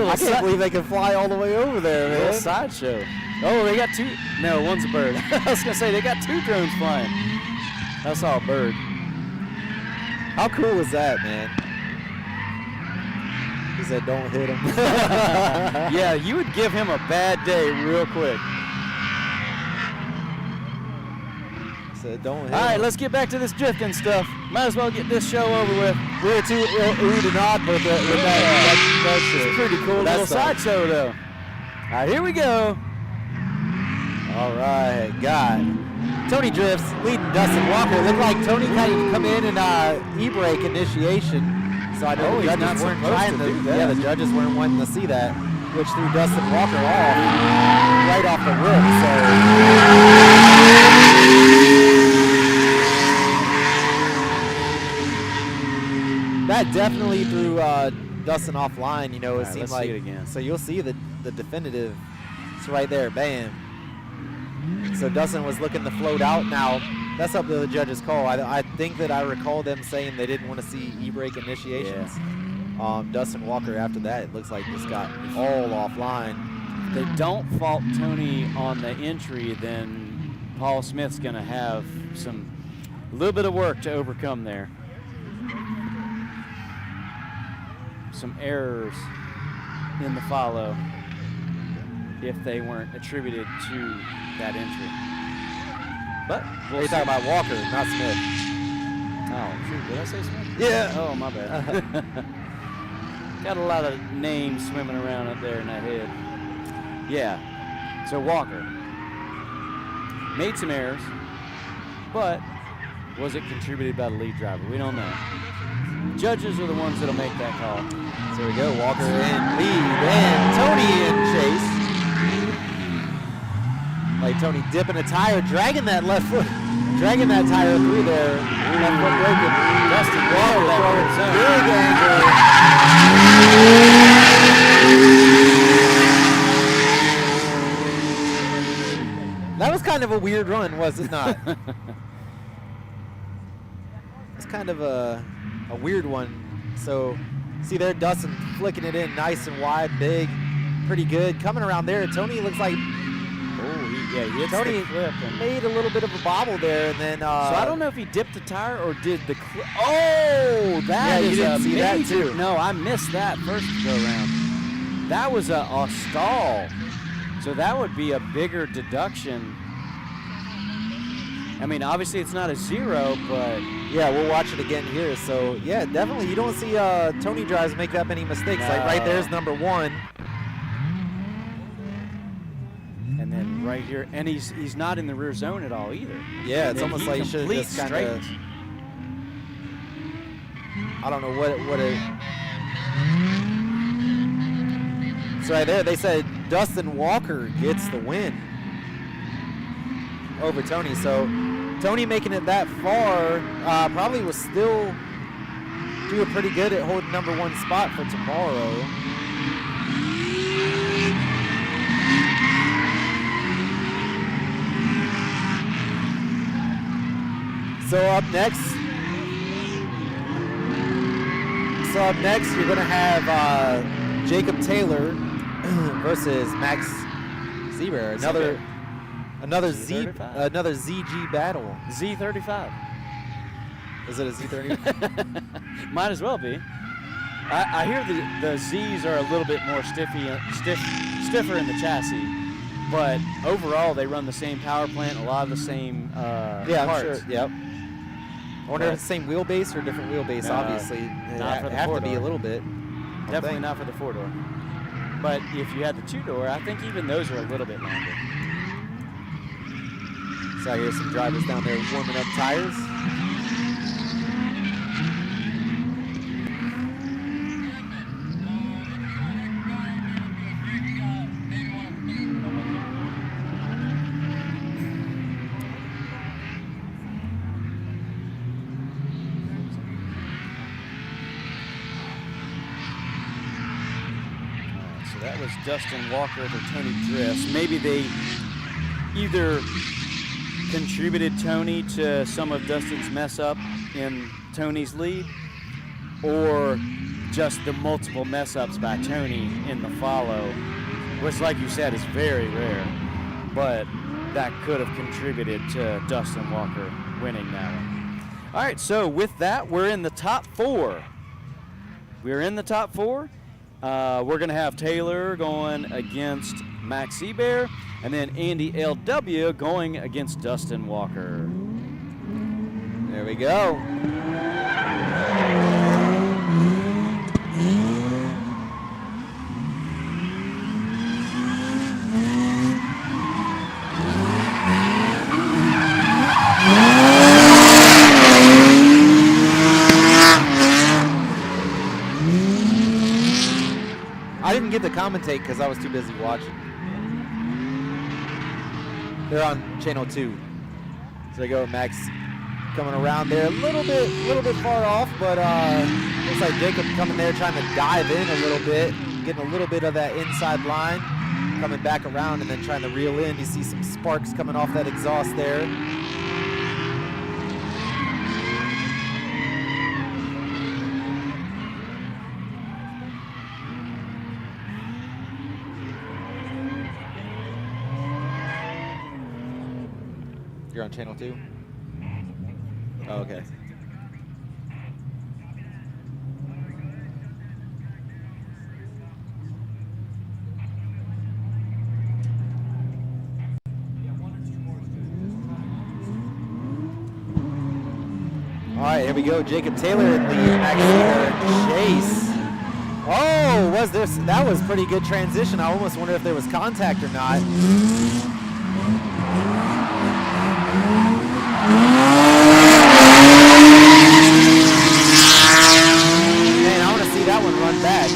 I can't believe they can fly all the way over there, man. Little sideshow. Oh, they got 2. No, one's a bird. I was going to say, they got 2 drones flying. I saw a bird. How cool is that, man? He said, don't hit him. Yeah, you would give him a bad day real quick. He said, don't hit All right, him. let's get back to this drifting stuff. Might as well get this show over with. We were too oohed and awed with that shit. Pretty cool little sideshow, though. All right, here we go. All right, God. Tony drifts, leading Dustin Walker. It looked like Tony kind of come in and e-brake initiation. So I know the he's not judges weren't supposed trying to to do that. Yeah, the judges weren't wanting to see that, which threw Dustin Walker off right off the rip. So that definitely threw Dustin offline. You know, it right, seemed let's like. see it again. So you'll see the definitive. It's right there, bam. So Dustin was looking to float out. Now, that's up to the judge's call. I think that I recall them saying they didn't want to see e-brake initiations. Yeah. Dustin Walker, after that, it looks like just got all offline. If they don't fault Tony on the entry, then Paul Smith's going to have a little bit of work to overcome there. some errors in the follow if they weren't attributed to that entry. But We're talking about Walker, not Smith. Oh, shoot, did I say Smith? Yeah. Oh, my bad. Got a lot of names swimming around up there in that head. Yeah, so Walker made some errors, but was it contributed by the lead driver? We don't know. Judges are the ones that'll make that call. So we go, Walker in lead, and Tony in chase. Like Tony dipping a tire, dragging that left foot, dragging that tire through there. Left foot broken. Dustin Walker, Big angle. That was kind of a weird run, was it not? It's kind of a weird one. So, see there, Dustin flicking it in nice and wide, big, pretty good. Coming around there, Tony looks like, he hits Tony the clip and made a little bit of a bobble there, and then. so I don't know if he dipped a tire or did the clip. Oh, Yeah, that you is didn't a see that major- too. No, I missed that first go round. That was a stall. So that would be a bigger deduction. I mean, obviously it's not a 0, but Yeah, we'll watch it again here. So, yeah, definitely you don't see Tony drives make that many mistakes. Like right there's number 1. and then right here, and he's not in the rear zone at all either. Yeah, And it's then almost he like you should have completes just kind of. straight. I don't know what it. So right there, they said Dustin Walker gets the win over Tony. So Tony making it that far probably was still doing pretty good at holding number 1 spot for tomorrow. So up next, you're going to have Jacob Taylor versus Max Seaber. Another ZG battle. Z35. Is it a Z30? Might as well be. I hear the Z's are a little bit more stiffer in the chassis, but overall they run the same power plant, a lot of the same Yeah, parts. I'm sure. Yep. I wonder if it's the same wheelbase or different wheelbase. No, Obviously, not for the have to be a four-door. little bit. Definitely not for the 4-door. But if you had the 2-door, I think even those are a little bit longer. So I hear some drivers down there warming up tires. That was Dustin Walker to Tony Dress. Maybe they either contributed Tony to some of Dustin's mess up in Tony's lead, or just the multiple mess ups by Tony in the follow, which, like you said, is very rare, but that could have contributed to Dustin Walker winning that one. All right, so with that, we're in the top 4. We're in the top 4. We're going to have Taylor going against Max Seaber, and then Andy LW going against Dustin Walker. There we go. I didn't get to commentate because I was too busy watching. They're on channel 2. So they go Max coming around there a little bit far off, but looks like Jacob coming there trying to dive in a little bit, getting a little bit of that inside line, coming back around and then trying to reel in. You see some sparks coming off that exhaust there. You're on channel 2? Oh, okay. All right, here we go. Jacob Taylor in lead. Max Seaber chase. Oh, that was pretty good transition. I almost wonder if there was contact or not. Man, I want to see that one run back.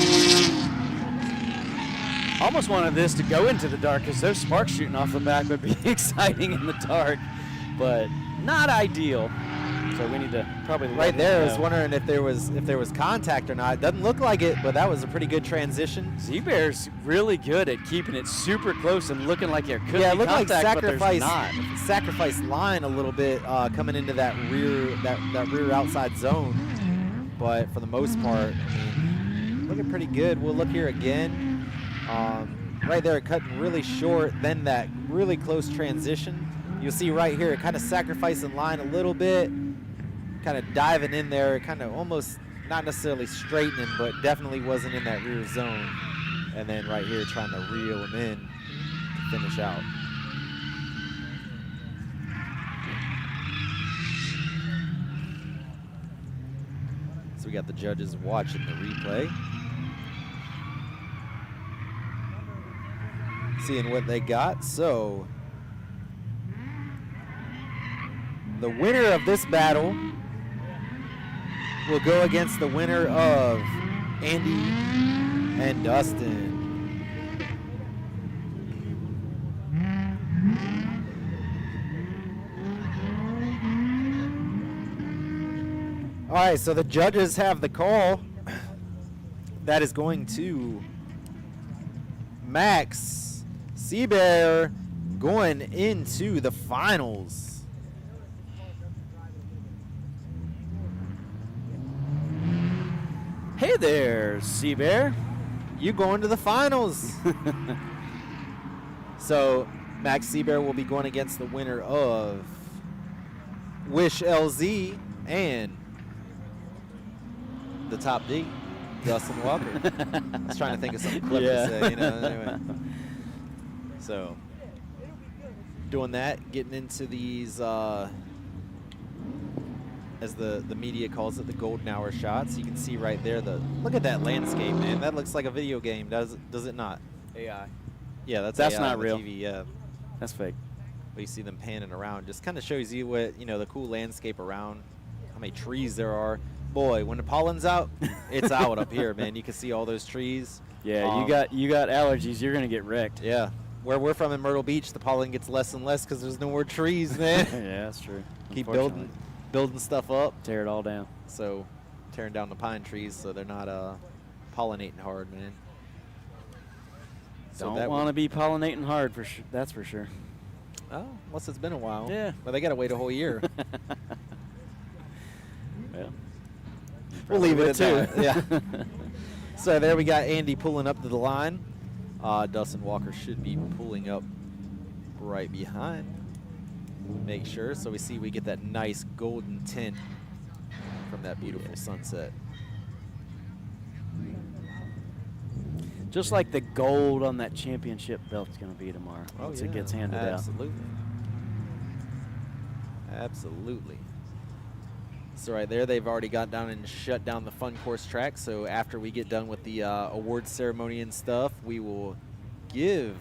Almost wanted this to go into the dark because those sparks shooting off the back would be exciting in the dark, but not ideal. So we need to probably Right there, I was wondering if there was contact or not. It doesn't look like it, but that was a pretty good transition. Seaber's really good at keeping it super close and looking like there could Yeah, be it looked like contact, but there's not. sacrifice line a little bit coming into that rear outside zone. But for the most part, I mean, looking pretty good. We'll look here again. Right there, cutting really short, then that really close transition. You'll see right here, it kind of sacrificing line a little bit, kind of diving in there, kind of almost not necessarily straightening, but definitely wasn't in that rear zone. And then right here, trying to reel him in to finish out. So we got the judges watching the replay, seeing what they got. So the winner of this battle will go against the winner of Andy and Dustin. All right, so the judges have the call. That is going to Max Seaber going into the finals. Hey there, Seaber. You going to the finals. So Max Seaber will be going against the winner of Wish LZ and the top D, Dustin Walker. I was trying to think of something clever to say, you know, anyway. So doing that, getting into these, as the media calls it, the golden hour shots. You can see right there, look at that landscape, man. That looks like a video game, does it not? AI. Yeah, that's AI not on the real. TV, yeah. That's fake. But you see them panning around. Just kind of shows you what, you know, the cool landscape around, how many trees there are. Boy, when the pollen's out, it's out up here, man. You can see all those trees. Yeah, you got allergies. You're gonna get wrecked. Yeah. Where we're from in Myrtle Beach, the pollen gets less and less because there's no more trees, man. Yeah, that's true. Keep building stuff up. Tear it all down. So tearing down the pine trees so they're not pollinating hard, man. So Don't want to be pollinating hard for sure. That's for sure. Oh, unless it's been a while. Yeah. Well, they got to wait a whole year. Well, we'll leave it at that. Yeah. So there we got Andy pulling up to the line. Dustin Walker should be pulling up right behind. Make sure. So we see we get that nice golden tint from that beautiful sunset. Just like the gold on that championship belt's going to be tomorrow once it gets handed out. Absolutely. Absolutely. So right there, they've already got down and shut down the fun course track. So after we get done with the awards ceremony and stuff, we will give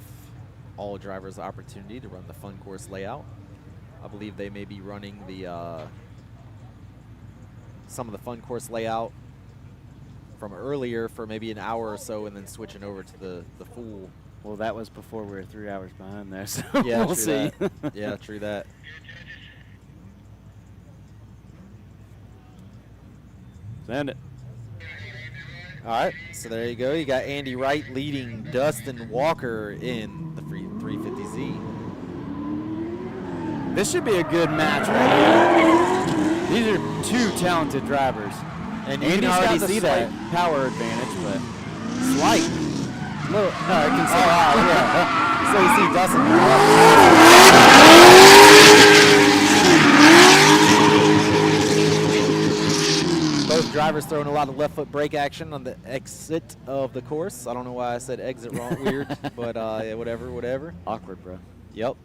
all drivers the opportunity to run the fun course layout. I believe they may be running the some of the fun course layout from earlier for maybe an hour or so, and then switching over to the full. Well, that was before we were 3 hours behind there, so Yeah, we'll see. Yeah, true that. Send it. All right, so there you go. You got Andy Wright leading Dustin Walker in the 350Z. This should be a good match right here. These are two talented drivers. And you Andy's can already got the see slight that. power advantage, but Slight. no, I can see. Yeah. So you see Dustin. Both drivers throwing a lot of left foot brake action on the exit of the course. I don't know why I said exit wrong, weird, but yeah, whatever. Awkward, bro. Yep.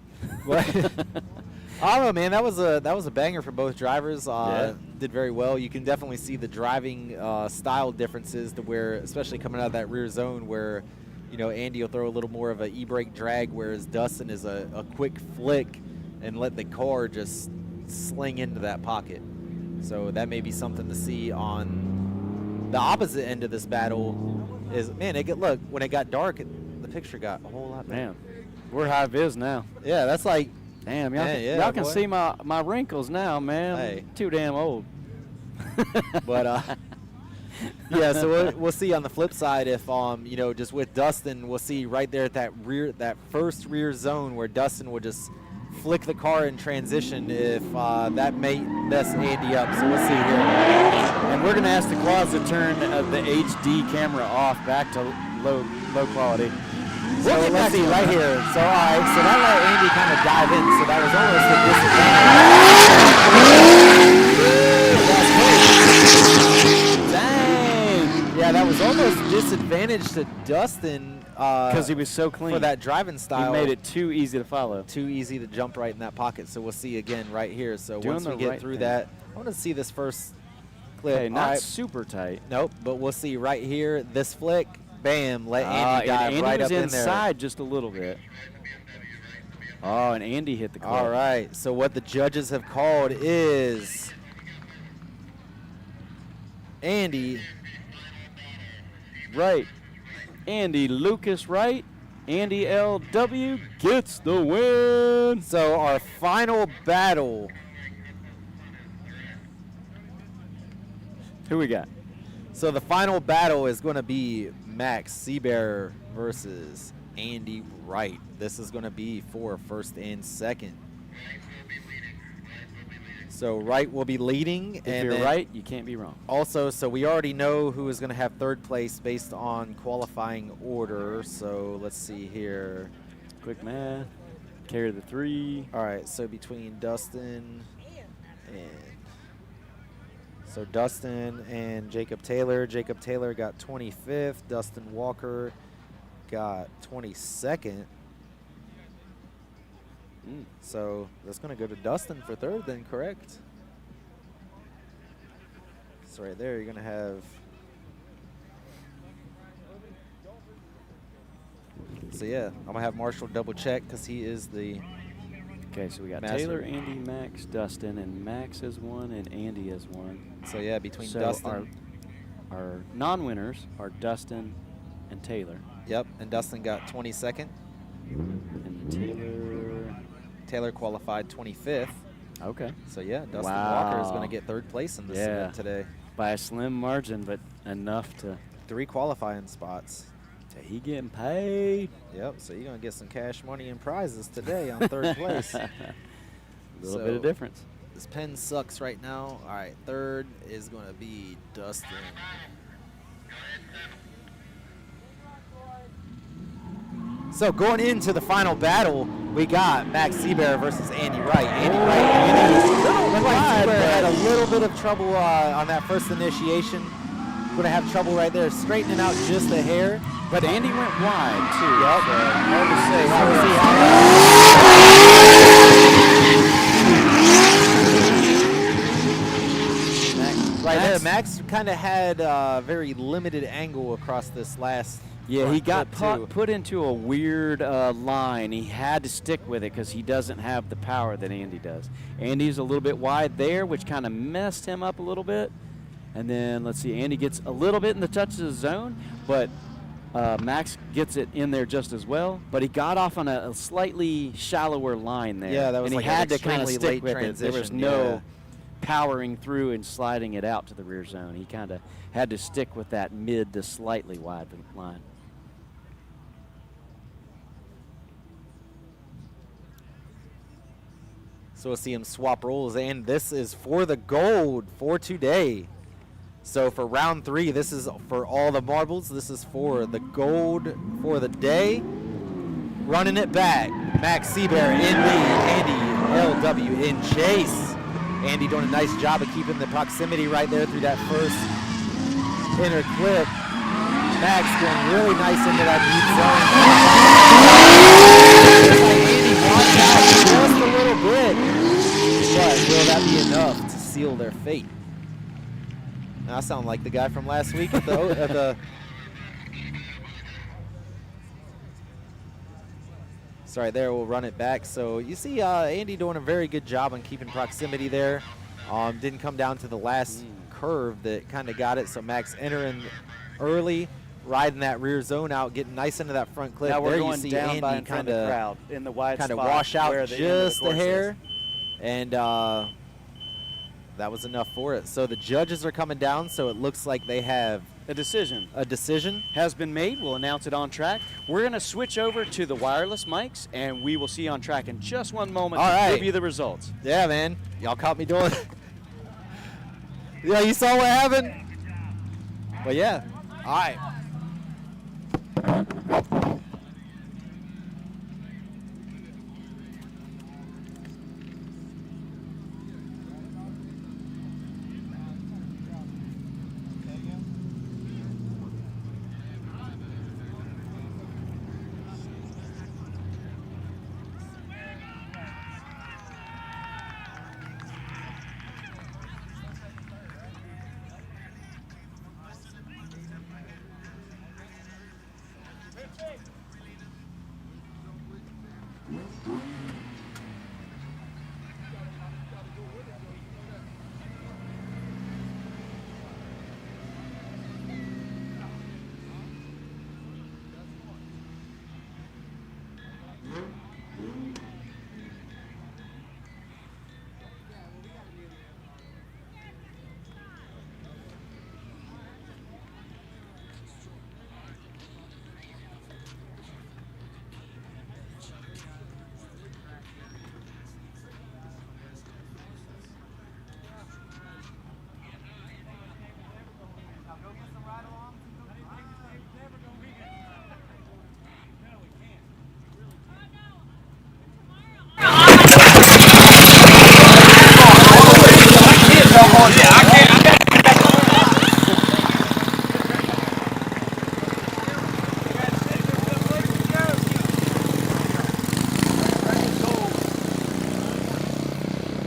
I don't know, man. That was a banger for both drivers. Did very well. You can definitely see the driving style differences to where, especially coming out of that rear zone, where Andy will throw a little more of an e-brake drag, whereas Dustin is a quick flick and let the car just sling into that pocket. So that may be something to see on the opposite end of this battle. Is man, look when it got dark, the picture got a whole lot better. Man, we're high vis now. Yeah, that's like. Damn, y'all can see my wrinkles now, man. Hey. Too damn old. But yeah, so we'll see on the flip side if just with Dustin, we'll see right there at that first rear zone where Dustin will just flick the car in transition if that may mess Andy up. So we'll see here. And we're gonna ask the quads to turn the HD camera off back to low quality. So let's see right here. So all right, so that let Andy kind of dive in. So that was almost a disadvantage. Dang! Yeah, that was almost disadvantage to Dustin because he was so clean for that driving style. He made it too easy to follow. Too easy to jump right in that pocket. So we'll see again right here. So Doing once we get through that, I want to see this first clip. Okay, not right. super tight. Nope, but we'll see right here. This flick. Bam, let Andy dive Andy right was up in there. inside just a little bit. Oh, and Andy hit the club. All right, so what the judges have called is Andy Wright. Andy Lucas Wright. Andy LW gets the win. So our final battle. Who we got? So the final battle is going to be Max Seaber versus Andy Wright. This is going to be for first and second. So Wright will be leading. If and you're right, you can't be wrong. Also, so we already know who is going to have third place based on qualifying order. So let's see here. Quick math. Carry the 3. All right, so between Dustin and Jacob Taylor. Jacob Taylor got 25th. Dustin Walker got 22nd. So that's going to go to Dustin for third then, correct? So right there, you're going to have... So yeah, I'm going to have Marshall double check because he is the... Okay, so we got master. Taylor, Andy, Max, Dustin, and Max is 1 and Andy is 1. So yeah, between So Dustin... Our non-winners are Dustin and Taylor. Yep, and Dustin got 22nd. And Taylor qualified 25th. Okay. So yeah, Dustin Wow. Walker is going to get third place in this event today. By a slim margin, but enough to... 3 qualifying spots. He getting paid. Yep, so you're going to get some cash money and prizes today on third place. A little bit of difference. This pen sucks right now. All right, third is going to be Dustin. So going into the final battle, we got Max Seaber versus Andy Wright. Andy Wright had a little bit of trouble on that first initiation. Going to have trouble right there straightening out just a hair. But Andy went wide, too. Yep. So hard to say. We'll see how right there, Max kind of had a very limited angle across this last. Yeah, he got clip, put into a weird line. He had to stick with it because he doesn't have the power that Andy does. Andy's a little bit wide there, which kind of messed him up a little bit. And then, let's see, Andy gets a little bit in the touch of the zone, but Max gets it in there just as well. But he got off on a slightly shallower line there. Yeah, that was and like he had an to kind of extremely stick late with it. There was transition, no powering through and sliding it out to the rear zone. He kind of had to stick with that mid to slightly wide line. So we'll see him swap roles, and this is for the gold for today. So for round 3, this is for all the marbles. This is for the gold for the day. Running it back, Max Seaber in lead, Andy LW in chase. Andy doing a nice job of keeping the proximity right there through that first inner clip. Max going really nice into that deep zone. Andy walked out just a little bit. fate. Now, I sound like the guy from last week at the Sorry, there, we'll run it back. So you see Andy doing a very good job on keeping proximity there. Didn't come down to the last curve that kind of got it. So Max entering early, riding that rear zone out, getting nice into that front clip. Now we're there going you see down Andy by in front of the crowd in the wide spot. Kind of wash out where the end of the just a course hair. is. And that was enough for it. So the judges are coming down, so it looks like they have A decision a decision. has been made. We'll announce it on track. We're going to switch over to the wireless mics, and we will see you on track in just one moment All to right. give you the results. Yeah, man. Y'all caught me doing it. Yeah, you saw what happened? But yeah. All right.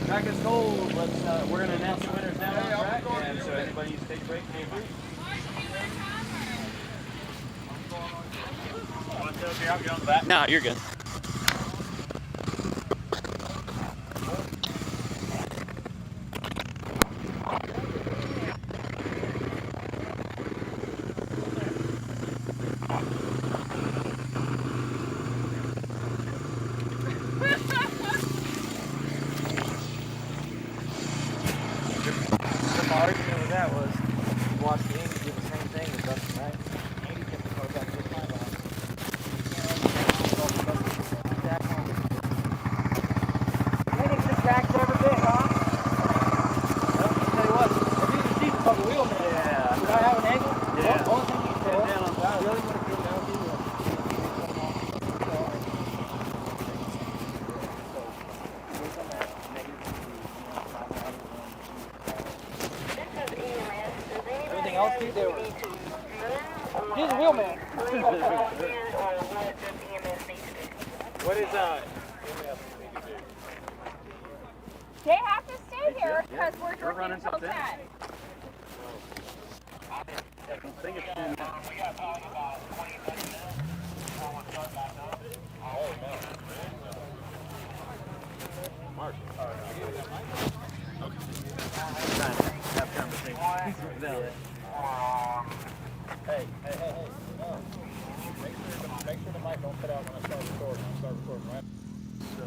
Track is cold. We're going to announce the winners now on track, and so anybody needs to take a break, feel free. No, you're good. My argument with that was, you watched Andy do the same thing with Dustin, right? Andy kept the car back to the pylon. Andy's just jacked every bit, huh? Well, I'll tell you what, if you can see the fucking wheel, man. Yeah. Did I have an angle? Yeah. Only thing you can tell. Down on top. Really want to get down to it. Everything else you do. He's a wheelman. What is They have to stay here because we're running drinking till till 10. 10. Hey. No. Make sure the mic don't cut out when I start recording. I'll start recording, right? So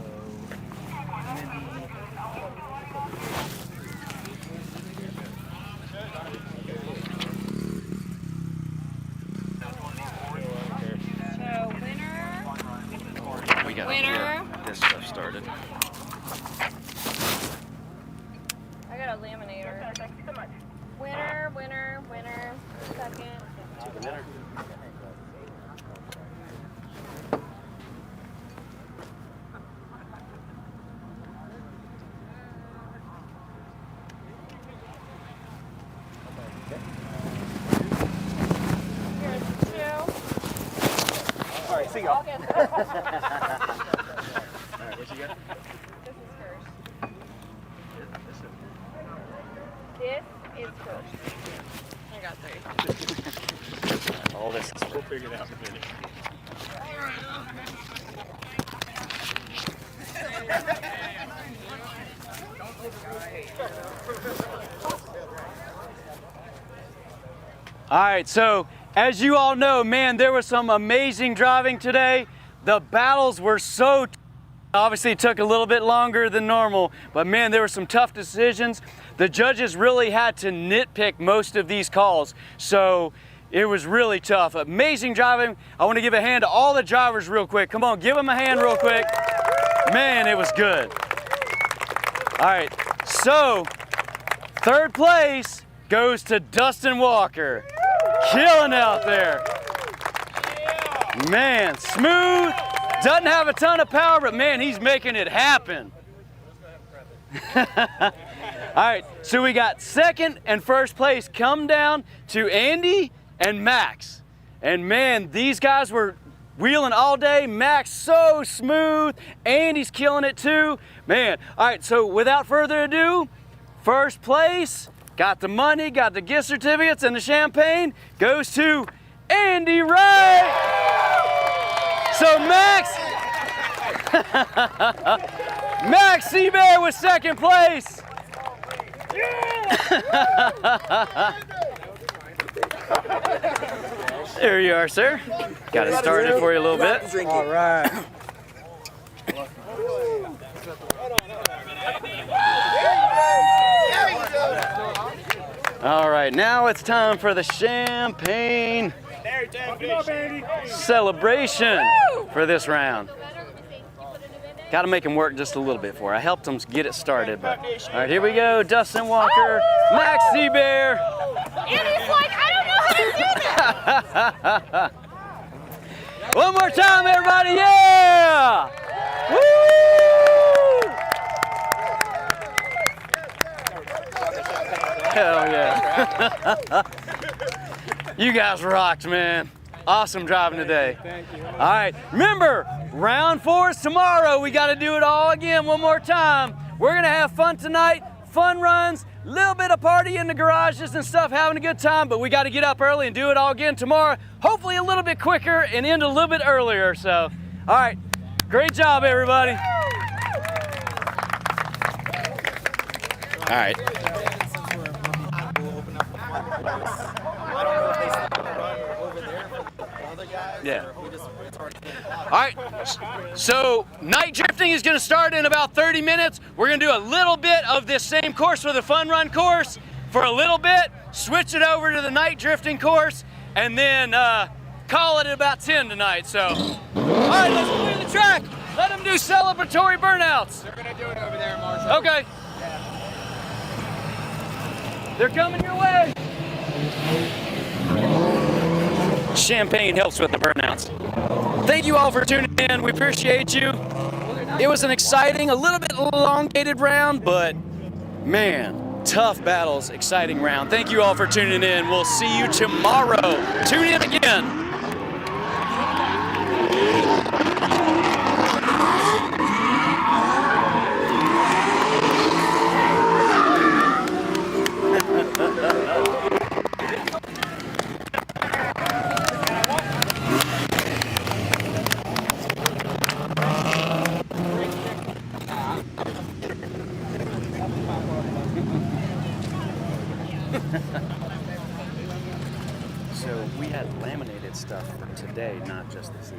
winner. We got Winner. this stuff started. I got a laminator. Winner. Second. Here's two. All right, see y'all. I'll get this. All right, what you got? This is first. figure it out in a minute. All right, so as you all know, man, there was some amazing driving today. The battles were so obviously it took a little bit longer than normal, but man, there were some tough decisions. The judges really had to nitpick most of these calls, so it was really tough. Amazing driving. I want to give a hand to all the drivers real quick. Come on, give them a hand real quick. Man, it was good. All right, so third place goes to Dustin Walker. Killing out there. Man, smooth. Doesn't have a ton of power, but man, he's making it happen. All right, so we got second and first place come down to Andy and Max. And man, these guys were wheeling all day. Max so smooth. Andy's killing it too. Man, all right, so without further ado, first place, got the money, got the gift certificates and the champagne, goes to Andy Wright. So Max Seaber was second place. There you are, sir. Got it started for you a little bit. All right. All right, now it's time for the champagne celebration for this round. Got to make him work just a little bit for it. I helped him get it started, but all right, here we go. Dustin Walker, Max Seaber. Andy's like, I don't know how to do this. One more time, everybody, yeah! Woo! Hell yeah. You guys rocked, man. Awesome driving today. Thank you. All right, remember, round 4 is tomorrow. We got to do it all again one more time. We're going to have fun tonight, fun runs, a little bit of party in the garages and stuff, having a good time, but we got to get up early and do it all again tomorrow, hopefully a little bit quicker and end a little bit earlier. So, all right, great job, everybody. All right. Yeah. All right, so night drifting is going to start in about 30 minutes. We're going to do a little bit of this same course for the fun run course for a little bit, switch it over to the night drifting course, and then call it at about 10 tonight. So, all right, let's clear the track. Let them do celebratory burnouts. They're going to do it over there, Marshall. Okay. They're coming your way. Champagne helps with the burnouts. Thank you all for tuning in. We appreciate you. It was an exciting, a little bit elongated round, but man, tough battles, exciting round. Thank you all for tuning in. We'll see you tomorrow. Tune in again. So we had laminated stuff for today, not just the seat.